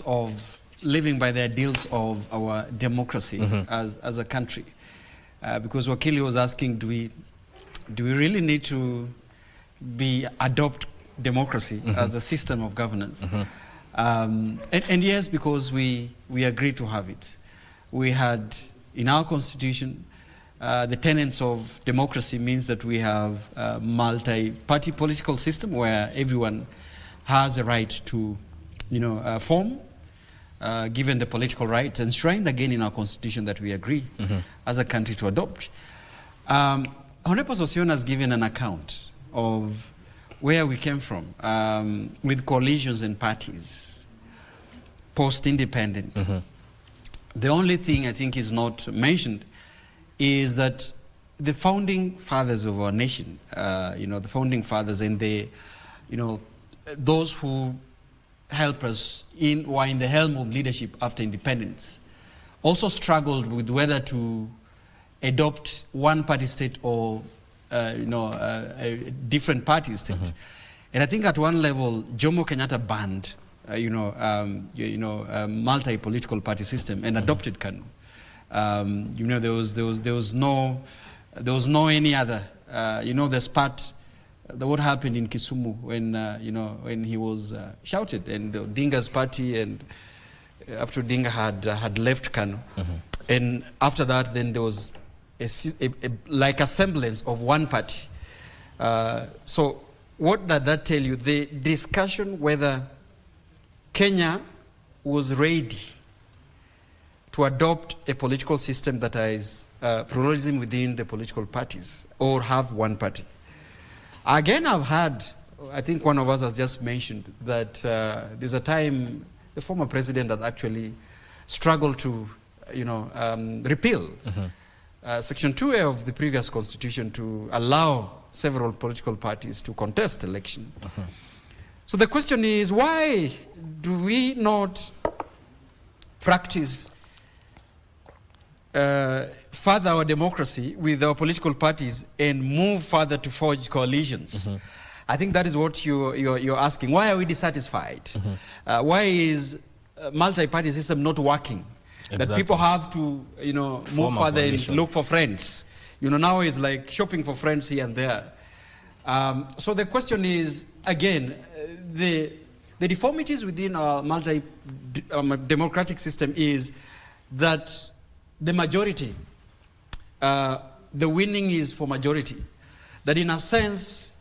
of living by the ideals of our democracy as a country, because Wakili was asking, do we really need to adopt democracy as a system of governance? And yes, because we agreed to have it. We had in our constitution the tenets of democracy means that we have a multi-party political system where everyone has a right to, form, given the political rights enshrined again in our constitution that we agree as a country to adopt. Honorable Sosion has given an account of where we came from with coalitions and parties post-independent. The only thing I think is not mentioned is that the founding fathers of our nation, the founding fathers and those who help us were in the helm of leadership after independence, also struggled with whether to adopt one-party state or a different party state. And I think at one level, Jomo Kenyatta banned multi-political party system and adopted KANU. There was no any other. There's part. What happened in Kisumu when he was shouted, and Odinga's party, and after Odinga had left KANU, and after that then there was like a semblance of one party. So what did that tell you? The discussion whether Kenya was ready to adopt a political system that is pluralism within the political parties or have one party. Again, I've had, I think one of us has just mentioned that there's a time the former president had actually struggled to, repeal Section 2A of the previous constitution to allow several political parties to contest election. So the question is, why do we not practice further our democracy with our political parties and move further to forge coalitions. I think that is what you're asking. Why are we dissatisfied? Why is multi-party system not working? Exactly. That people have to, move further and look for friends. Now it's like shopping for friends here and there. So the question is, again, the deformities within our democratic system is that the majority, the winning is for majority. That in a sense,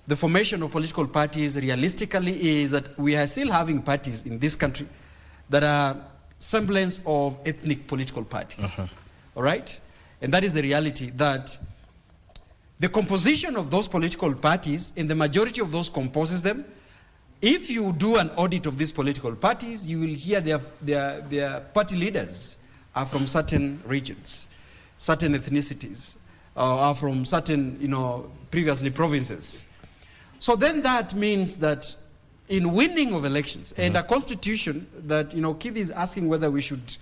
the formation of political parties realistically is that we are still having parties in this country that are semblance of ethnic political parties. All right? And that is the reality, that the composition of those political parties, and the majority of those composes them, if you do an audit of these political parties, you will hear their party leaders are from certain regions, certain ethnicities, are from certain, previously provinces. So then that means that in winning of elections, and a constitution that, Keith is asking whether we should,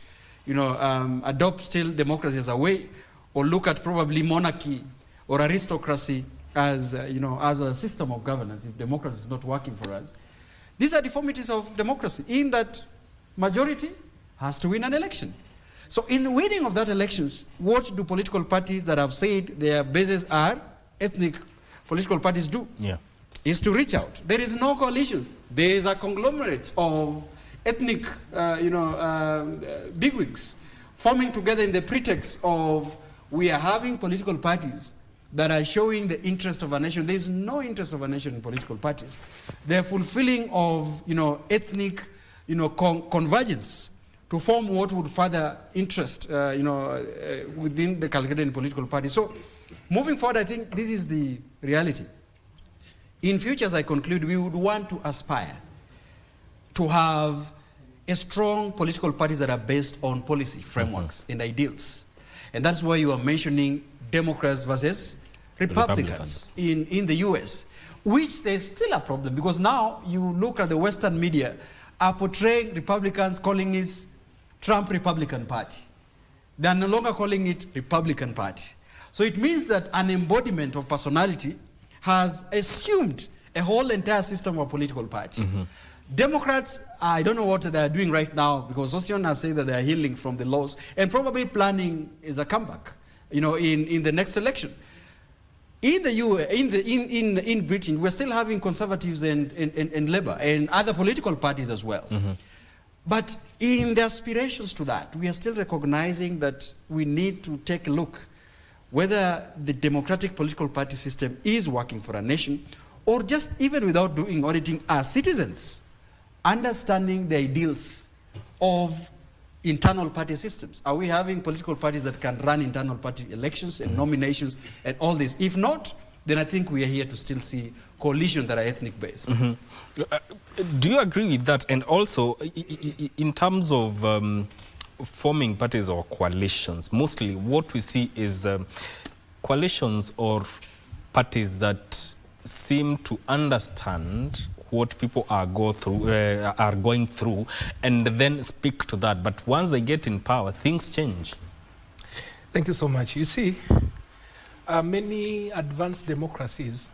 adopt still democracy as a way, or look at probably monarchy or aristocracy as, as a system of governance, if democracy is not working for us. These are deformities of democracy, in that majority has to win an election. So in the winning of that elections, what do political parties that have said their bases are ethnic political parties do? Yeah. Is to reach out. There is no coalitions. There is a conglomerate of ethnic, bigwigs forming together in the pretext of we are having political parties that are showing the interest of a nation. There is no interest of a nation in political parties. They are fulfilling of, ethnic, convergence to form what would further interest, within the calculated political party. So, moving forward, I think this is the reality. In future, as I conclude, we would want to aspire to have a strong political parties that are based on policy frameworks and ideals. And that's why you are mentioning Democrats versus Republicans. In the US, which there's still a problem, because now you look at the Western media are portraying Republicans, calling it Trump Republican Party. They are no longer calling it Republican Party. So it means that an embodiment of personality has assumed a whole entire system of political party. Democrats, I don't know what they are doing right now, because Ocean has said that they are healing from the loss and probably planning is a comeback, in the next election. In the US, in Britain, we're still having conservatives and Labour and other political parties as well. But in the aspirations to that, we are still recognizing that we need to take a look whether the democratic political party system is working for a nation, or just even without doing auditing, as citizens understanding the ideals of internal party systems. Are we having political parties that can run internal party elections and nominations and all this? If not, then I think we are here to still see coalitions that are ethnic based. Do you agree with that? And also, in terms of forming parties or coalitions, mostly what we see is coalitions or parties that seem to understand what people are going through and then speak to that. But once they get in power, things change. Thank you so much. You see, many advanced democracies,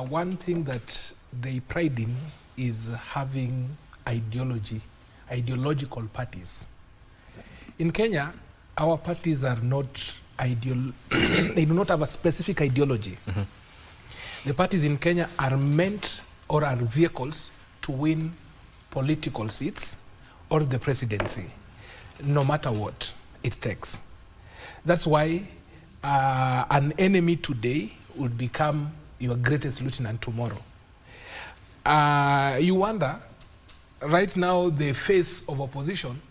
one thing that they pride in is having ideological parties. In Kenya, our parties are not they do not have a specific ideology. The parties in Kenya are meant or are vehicles to win political seats or the presidency, no matter what it takes. That's why an enemy today would become your greatest lieutenant tomorrow. You wonder, right now the face of opposition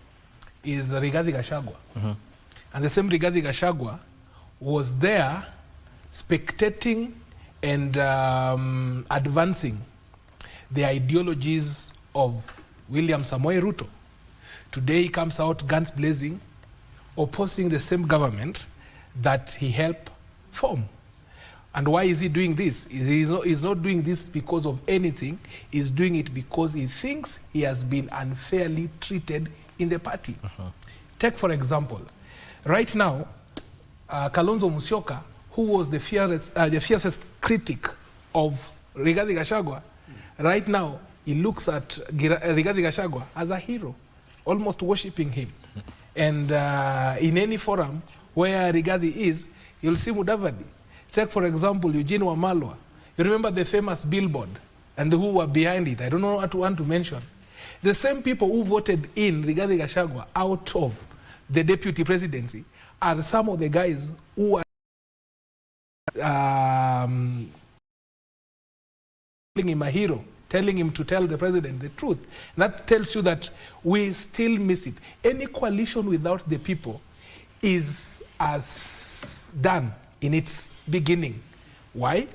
is Rigathi Gachagua. And the same Rigathi Gachagua was there spectating and advancing the ideologies of William Samoei Ruto. Today he comes out guns blazing, opposing the same government that he helped form. And why is he doing this? He's not doing this because of anything. He's doing it because he thinks he has been unfairly treated in the party. Take, for example, Right now, Kalonzo Musyoka, who was the fiercest critic of Rigathi Gachagua, right now he looks at Rigathi Gachagua as a hero, almost worshipping him. And in any forum where Rigathi is, you'll see Mudavadi. Take, for example, Eugene Wamalwa. You remember the famous billboard and who were behind it? I don't know what to want to mention. The same people who voted in Rigathi Gachagua out of the deputy presidency are some of the guys who are calling him a hero, telling him to tell the president the truth. That tells you that we still miss it. Any coalition without the people is as done in its beginning. Why?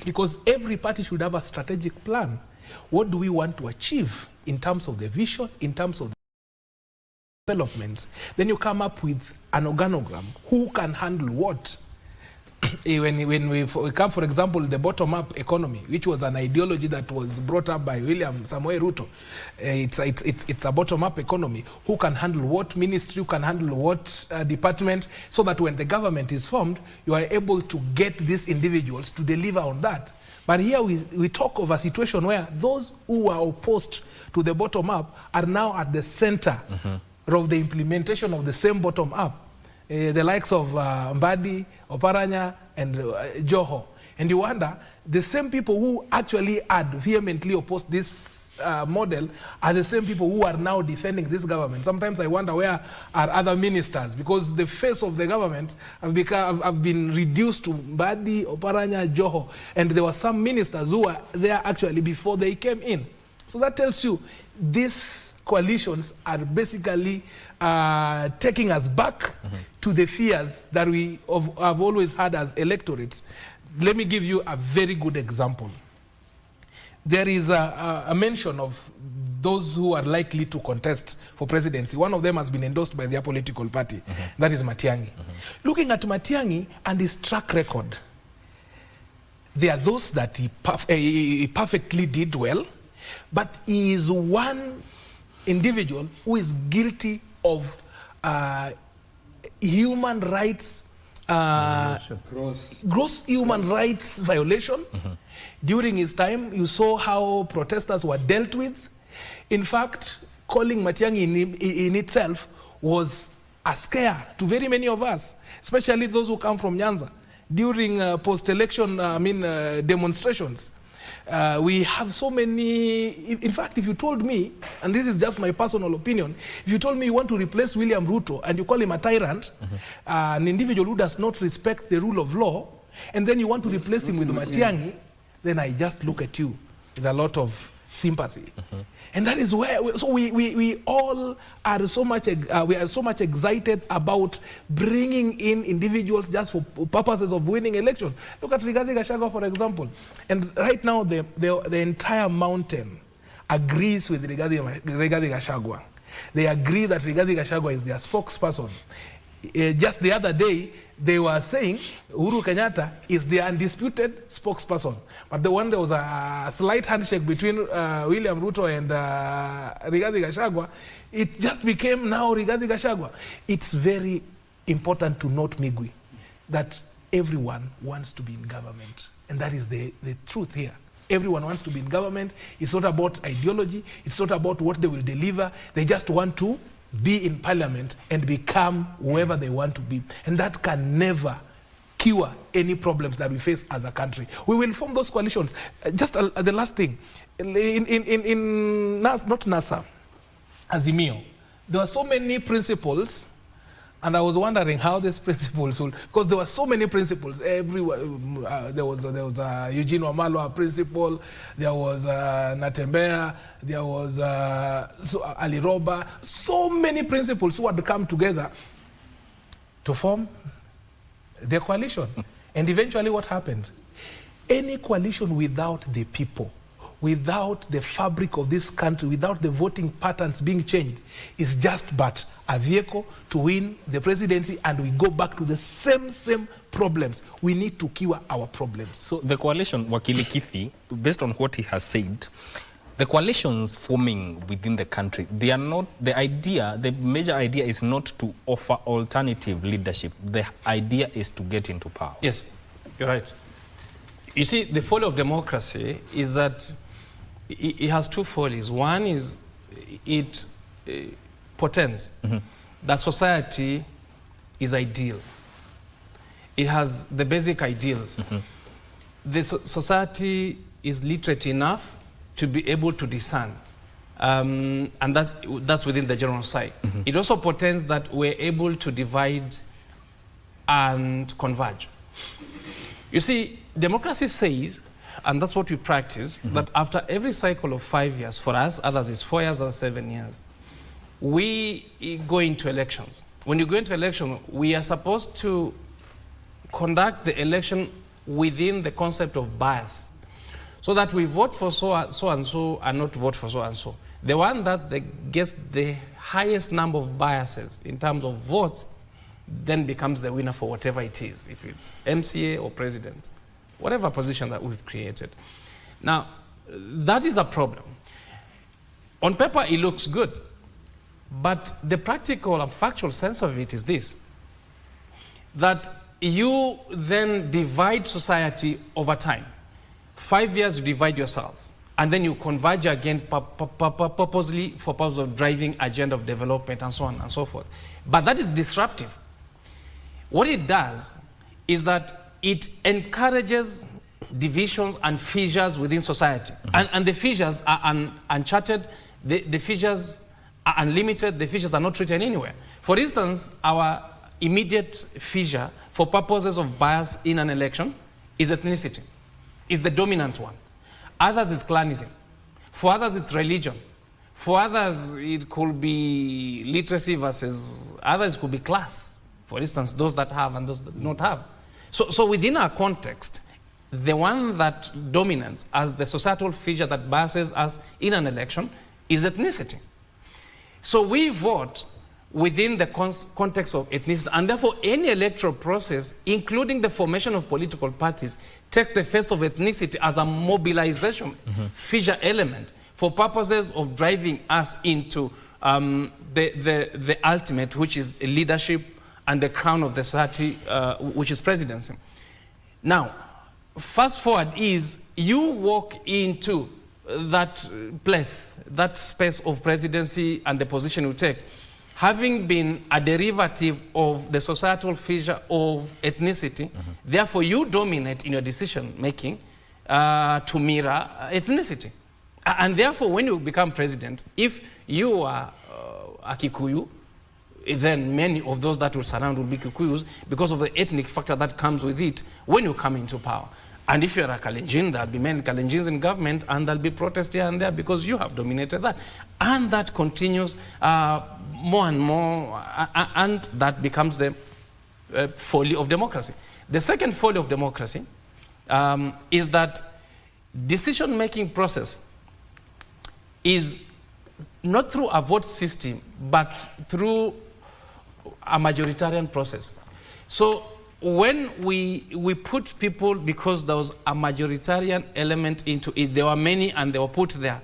Because every party should have a strategic plan. What do we want to achieve in terms of the vision, in terms of the developments? Then you come up with an organogram. Who can handle what? When we come, for example, the bottom-up economy, which was an ideology that was brought up by William Samoei Ruto, it's a bottom-up economy. Who can handle what ministry, who can handle what department, so that when the government is formed, you are able to get these individuals to deliver on that. But here we talk of a situation where those who are opposed to the bottom-up are now at the center of the implementation of the same bottom-up. The likes of Mbadi, Oparanya, and Joho. And you wonder, the same people who actually had vehemently opposed this model are the same people who are now defending this government. Sometimes I wonder, where are other ministers? Because the face of the government have been reduced to Mbadi, Oparanya, Joho. And there were some ministers who were there actually before they came in. So that tells you these coalitions are basically taking us back to the fears that we have always had as electorates. Let me give you a very good example. There is a mention of those who are likely to contest for presidency. One of them has been endorsed by their political party. That is Matiang'i. Looking at Matiang'i and his track record, there are those that he perfectly did well, but he is one individual who is guilty of human rights, gross human rights violation. During his time, you saw how protesters were dealt with. In fact, calling Matiang'i in itself was a scare to very many of us, especially those who come from Nyanza. During post-election demonstrations, we have so many. In fact, if you told me, and this is just my personal opinion, if you told me you want to replace William Ruto and you call him a tyrant, an individual who does not respect the rule of law, and then you want to replace him with Matiang'i, then I just look at you with a lot of sympathy. And that is where we all are so much excited about bringing in individuals just for purposes of winning elections. Look at Rigathi Gachagua, for example. And right now the entire mountain agrees with Rigathi Gachagua. They agree that Rigathi Gachagua is their spokesperson. Just the other day, they were saying Uhuru Kenyatta is the undisputed spokesperson. But there was a slight handshake between William Ruto and Rigathi Gachagua. It just became now Rigathi Gachagua. It's very important to note, Migwi, that everyone wants to be in government. And that is the truth here. Everyone wants to be in government. It's not about ideology. It's not about what they will deliver. They just want to be in parliament and become whoever they want to be. And that can never cure any problems that we face as a country. We will form those coalitions. Just the last thing, in not NASA, Azimio, there were so many principles, and I was wondering how these principles will, because there were so many principles everywhere. There was Eugene Wamalwa principle, there was Natembeya, there was Ali Roba, so many principles who had come together to form the coalition. And eventually what happened? Any coalition without the people, without the fabric of this country, without the voting patterns being changed, is just but a vehicle to win the presidency, and we go back to the same problems. We need to cure our problems. So the coalition, Wakili Kithi, based on what he has said, The coalitions forming within the country, they are not, the major idea is not to offer alternative leadership. The idea is to get into power. Yes, you're right. You see, the folly of democracy is that it has two follies. One is it portends that society is ideal. It has the basic ideals. The society is literate enough to be able to discern. And that's within the general side. It also portends that we're able to divide and converge. You see, democracy says, and that's what we practice, that after every cycle of 5 years, for us, others is 4 years, others 7 years, we go into elections. When you go into election, we are supposed to conduct the election within the concept of bias, so that we vote for so and so and not vote for so and so. The one that gets the highest number of biases in terms of votes then becomes the winner for whatever it is, if it's MCA or president, whatever position that we've created. Now, that is a problem. On paper, it looks good, but the practical and factual sense of it is this, that you then divide society over time. 5 years, you divide yourself, and then you converge again purposely for purpose of driving agenda of development and so on and so forth. But that is disruptive. What it does is that it encourages divisions and fissures within society. And the fissures are uncharted, the fissures are unlimited, the fissures are not written anywhere. For instance, our immediate fissure for purposes of bias in an election is ethnicity. Is the dominant one. Others is clanism. For others, it's religion. For others, it could be literacy versus others, could be class. For instance, those that have and those that do not have. So within our context, the one that dominates as the societal fissure that biases us in an election is ethnicity. So we vote within the context of ethnicity, and therefore any electoral process, including the formation of political parties, take the face of ethnicity as a mobilization fissure element for purposes of driving us into the ultimate, which is leadership and the crown of the society, which is presidency. Now, fast forward is you walk into that place, that space of presidency and the position you take, having been a derivative of the societal fissure of ethnicity, therefore you dominate in your decision making to mirror ethnicity. And therefore when you become president, if you are a Kikuyu, then many of those that will surround will be Kikuyus because of the ethnic factor that comes with it when you come into power. And if you're a Kalenjin, there'll be many Kalenjins in government, and there'll be protests here and there because you have dominated that. And that continues more and more, and that becomes the folly of democracy. The second folly of democracy is that decision-making process is not through a vote system, but through a majoritarian process. So when we put people, because there was a majoritarian element into it, there were many and they were put there,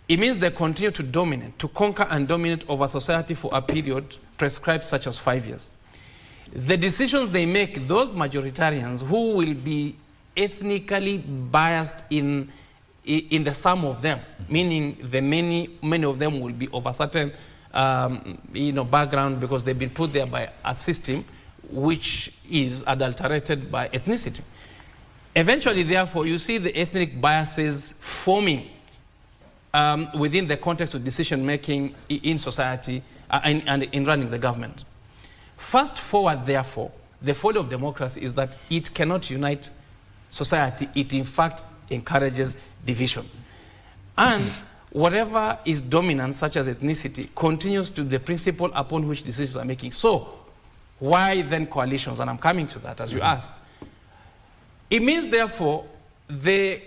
it means they continue to dominate, to conquer and dominate over society for a period prescribed such as 5 years. The decisions they make, those majoritarians who will be ethnically biased in the sum of them, meaning the many of them will be of a certain background because they've been put there by a system which is adulterated by ethnicity. Eventually, therefore, you see the ethnic biases forming within the context of decision-making in society and in running the government. Fast forward, therefore, the folly of democracy is that it cannot unite society. It, in fact, encourages division. And whatever is dominant, such as ethnicity, continues to the principle upon which decisions are making. So, why then coalitions? And I'm coming to that, as you asked. It means, therefore, there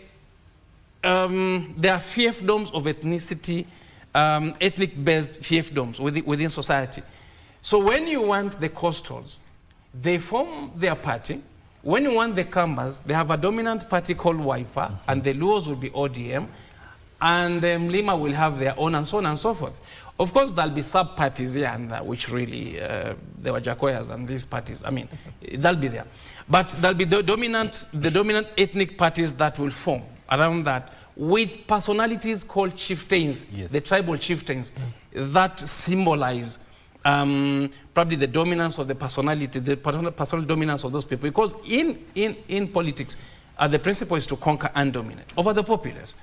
are fiefdoms of ethnicity, ethnic-based fiefdoms within society. So when you want the coastals, they form their party. When you want the Kambas, they have a dominant party called Wiper, and the Luos will be ODM. and Mlima will have their own, and so on and so forth. Of course, there'll be sub-parties here and there, which really, the Wajakoyas and these parties, I mean, they'll be there. But there'll be the dominant ethnic parties that will form around that, with personalities called chieftains, yes. the tribal chieftains, that symbolize probably the dominance of the personality, the personal dominance of those people. Because in politics, the principle is to conquer and dominate over the populace.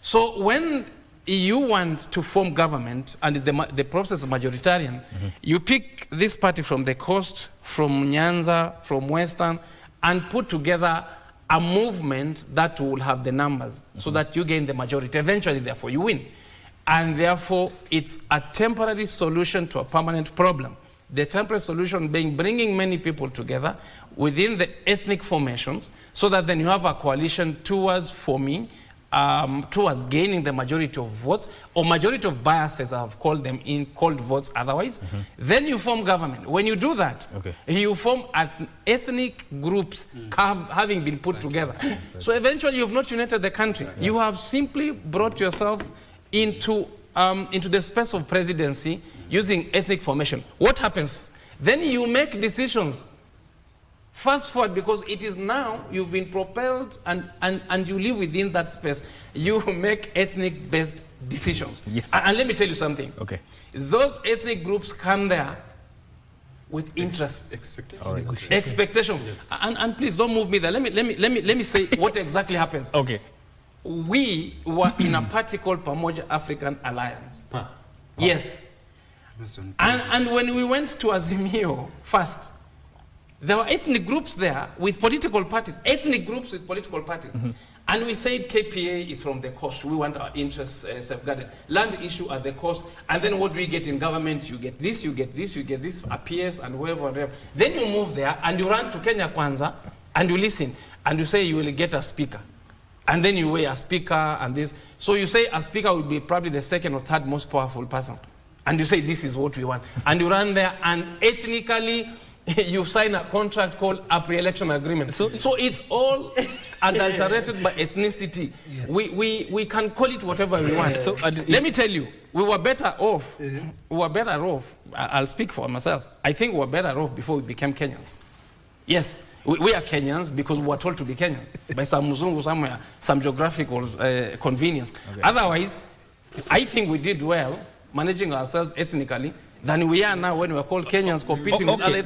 So when you want to form government, and the process is majoritarian, you pick this party from the coast, from Nyanza, from Western, and put together a movement that will have the numbers so that you gain the majority. Eventually, therefore, you win. And therefore, it's a temporary solution to a permanent problem. The temporary solution being bringing many people together within the ethnic formations so that then you have a coalition towards forming, towards gaining the majority of votes, or majority of biases, I've called them, in called votes otherwise. Then you form government. When you do that, you form ethnic groups having been put together. So eventually you've not united the country. You have simply brought yourself into the space of presidency using ethnic formation. What happens? Then you make decisions. Fast forward, because it is now you've been propelled and you live within that space. You make ethnic-based decisions. Yes. And let me tell you something. Okay. Those ethnic groups come there with interests, expectation. Yes. And please don't move me there. Let me say what exactly happens. Okay. We were in a party called Pamoja African Alliance. Yes. And when we went to Azimio first, there were ethnic groups there with political parties, ethnic groups with political parties. And we said KPA is from the coast. We want our interests safeguarded. Land issue at the coast. And then what do we get in government? You get this, you get this, you get this, appears and whatever. Then you move there and you run to Kenya Kwanza and you listen. And you say you will get a speaker. And then you weigh a speaker and this. So you say a speaker will be probably the second or third most powerful person. And you say this is what we want. And you run there and ethnically you sign a contract called a pre-election agreement. So it's all adulterated by ethnicity. Yes. We can call it whatever we want. So let me tell you, we were better off. We were better off. I'll speak for myself. I think we were better off before we became Kenyans. Yes, we are Kenyans because we were told to be Kenyans by some Muzungu somewhere, some geographical convenience. Okay. Otherwise, I think we did well managing ourselves ethnically than we are now when we are called Kenyans competing with other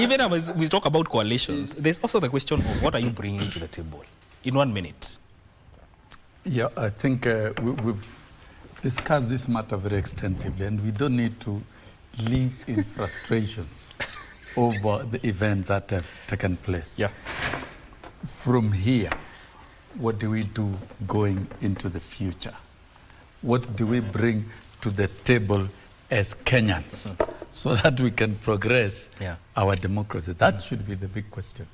even as we talk about coalitions, there's also the question of what are you bringing to the table in 1 minute? Yeah, I think we've discussed this matter very extensively, and we don't need to live in frustrations over the events that have taken place. Yeah. From here, what do we do going into the future? What do we bring to the table as Kenyans so that we can progress our democracy? That should be the big question.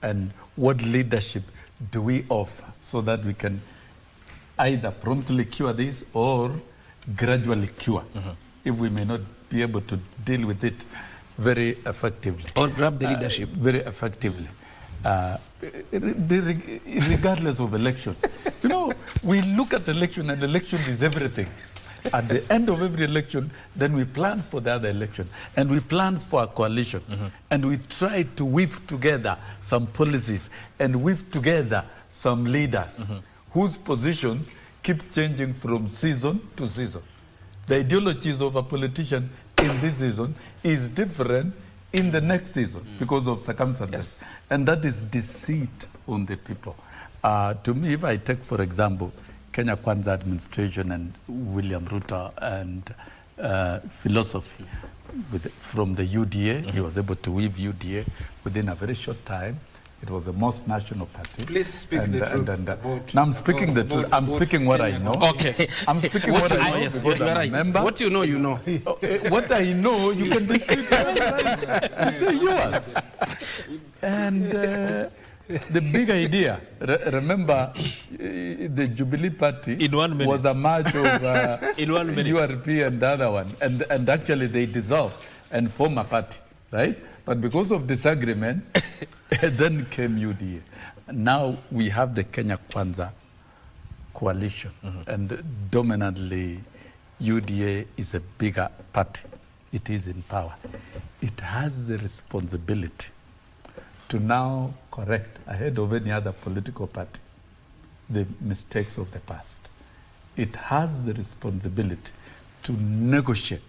And what leadership do we offer so that we can either promptly cure this or gradually cure, if we may not be able to deal with it very effectively. Or grab the leadership. Very effectively. Regardless of election. You know, we look at election and election is everything. At the end of every election, then we plan for the other election. And we plan for a coalition. And we try to weave together some policies and weave together some leaders whose positions keep changing from season to season. The ideologies of a politician in this season is different in the next season because of circumstances. Yes. And that is deceit on the people. To me, if I take, for example, Kenya Kwanza administration and William Ruto and philosophy from the UDA, he was able to weave UDA within a very short time. It was the most national party. Please speak the truth. I'm speaking the truth. I'm speaking what I know. Okay. I'm speaking what I know. Yes, you're right. What you know, you know. What I know, you can dispute. You say yours. And the big idea, remember, the Jubilee Party in 1 minute was a merge of in 1 minute. URP and the other one. And actually they dissolved and formed a party, right? But because of disagreement, then came UDA. now we have the Kenya Kwanza coalition, and dominantly UDA is a bigger party. It is in power. It has the responsibility to now correct, ahead of any other political party, the mistakes of the past. It has the responsibility to negotiate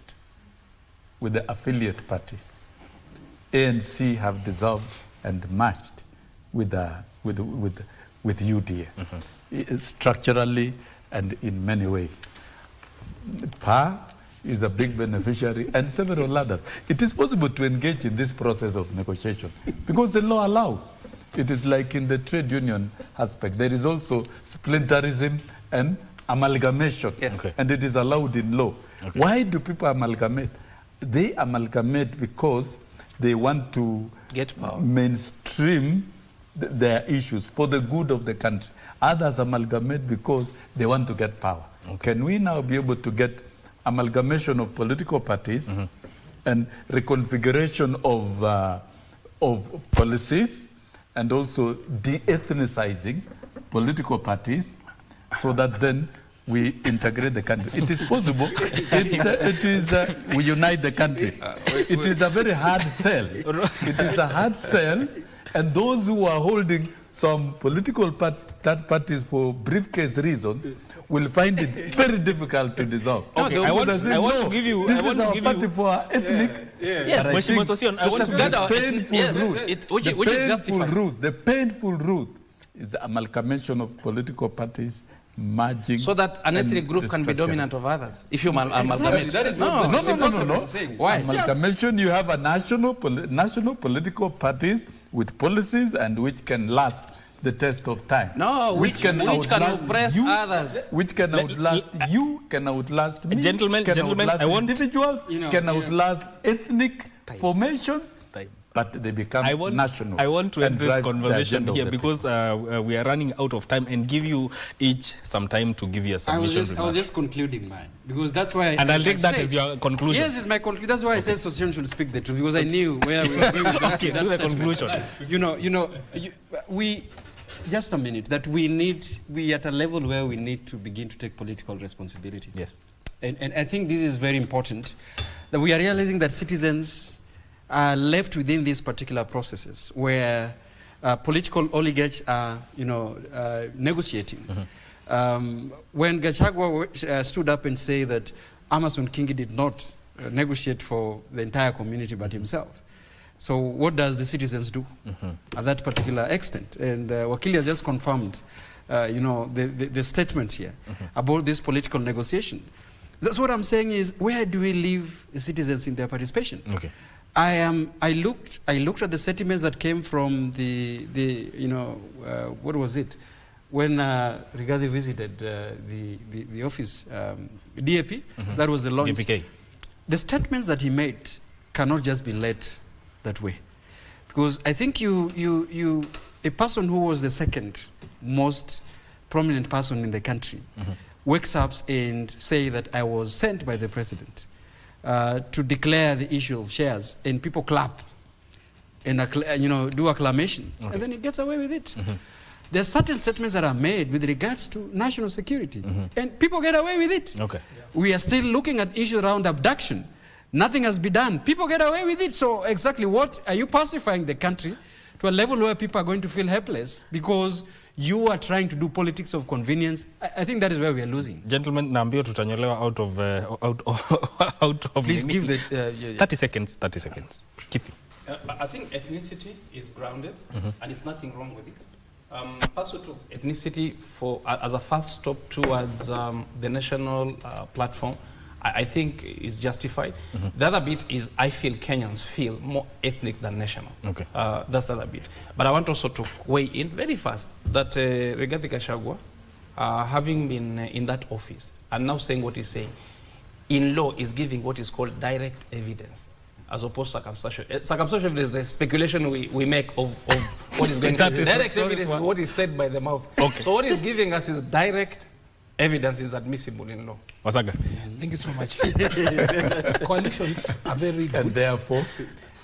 with the affiliate parties. ANC have dissolved and merged with UDA, structurally and in many ways. PA is a big beneficiary, and several others. It is possible to engage in this process of negotiation because the law allows. It is like in the trade union aspect. There is also splinterism and amalgamation, and it is allowed in law. Why do people amalgamate? They amalgamate because they want to get power, mainstream their issues for the good of the country. Others amalgamate because they want to get power. Can we now be able to get amalgamation of political parties and reconfiguration of policies, and also de-ethnicizing political parties, so that then we integrate the country? It is possible. We unite the country. It is a very hard sell. It is a hard sell, and those who are holding some political parties for briefcase reasons will find it very difficult to dissolve. Okay, I want to give you. This is our party for our ethnic. Yes, Mheshimiwa Sosion, I want to get the painful route. which is justified. The painful route is the amalgamation of political parties merging. So that an ethnic group can be dominant of others. If you amalgamate. That is No. Why? Amalgamation, you have a national political parties with policies and which can last the test of time. No, which can oppress others. Which can outlast you, can outlast me. Gentlemen, I want individuals, can outlast ethnic formations. But they become national. I want to end this conversation here because we are running out of time, and give you each some time to give your submission. I was just concluding mine, because that's why. And I'll take that as your conclusion. Yes, it's my conclusion. That's why I said Sosion should speak the truth, because I knew where we were going with that. Okay, do the conclusion. We just a minute. That we at a level where we need to begin to take political responsibility. Yes, and I think this is very important. That we are realizing that citizens are left within these particular processes where political oligarchs are, negotiating. When Gachagua stood up and said that Amason Kingi did not negotiate for the entire community but himself, so what does the citizens do at that particular extent? And Wakili has just confirmed, the statement here about this political negotiation. That's what I'm saying is, where do we leave the citizens in their participation? Okay. I looked at the sentiments that came from what was it when Rigathi visited the office, DAP. That was the launch. DPK. The statements that he made cannot just be let that way, because I think a person who was the second most prominent person in the country wakes up and say that I was sent by the president to declare the issue of shares, and people clap and do acclamation, and then he gets away with it. There are certain statements that are made with regards to national security, and people get away with it. Okay. We are still looking at issues around abduction. Nothing has been done. People get away with it. So exactly what are you pacifying the country to a level where people are going to feel helpless because you are trying to do politics of convenience? I think that is where we are losing. Gentlemen, naambio tutanyolewa out of Please give the 30 seconds. 30 seconds. Keep it. I think ethnicity is grounded, and it's nothing wrong with it. Pursuit of ethnicity as a first stop towards the national platform, I think is justified. The other bit is I feel Kenyans feel more ethnic than national. Okay. That's the other bit. But I want also to weigh in very fast that Rigathi Gachagua, having been in that office and now saying what he's saying, in law is giving what is called direct evidence, as opposed to circumstantial. Circumstantial evidence is the speculation we make of what is going on. Direct evidence is what is said by the mouth. Okay. So what he's giving us is direct evidence is admissible in law. Wasaga. Thank you so much. Coalitions are very good. And therefore,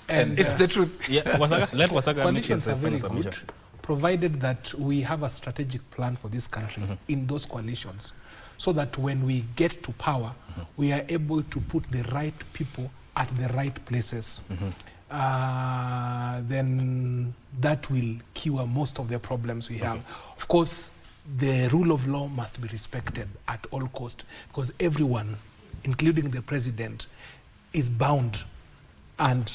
and it's the truth. Yeah, Wasaga, let Wasaga coalitions make are very his good, provided that we have a strategic plan for this country in those coalitions, so that when we get to power, we are able to put the right people at the right places. Then that will cure most of the problems we have. Of course, the rule of law must be respected at all costs, because everyone, including the president, is bound and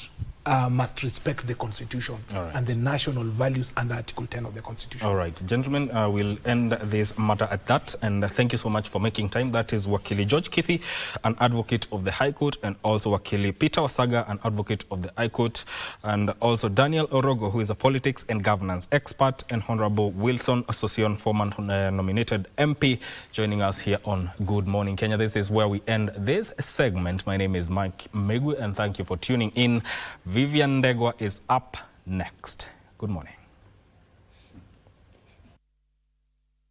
must respect the Constitution and the national values under Article 10 of the Constitution. All right, gentlemen, we'll end this matter at that, and thank you so much for making time. That is Wakili George Kithi, an advocate of the High Court, and also Wakili Peter Wasaga, an advocate of the High Court, and also Daniel Orogo, who is a politics and governance expert, and Honorable Wilson Association, former nominated MP, joining us here on Good Morning Kenya. This is where we end this segment. My name is Mike Megu, and thank you for tuning in. Vivian Ndegwa is up next. Good morning.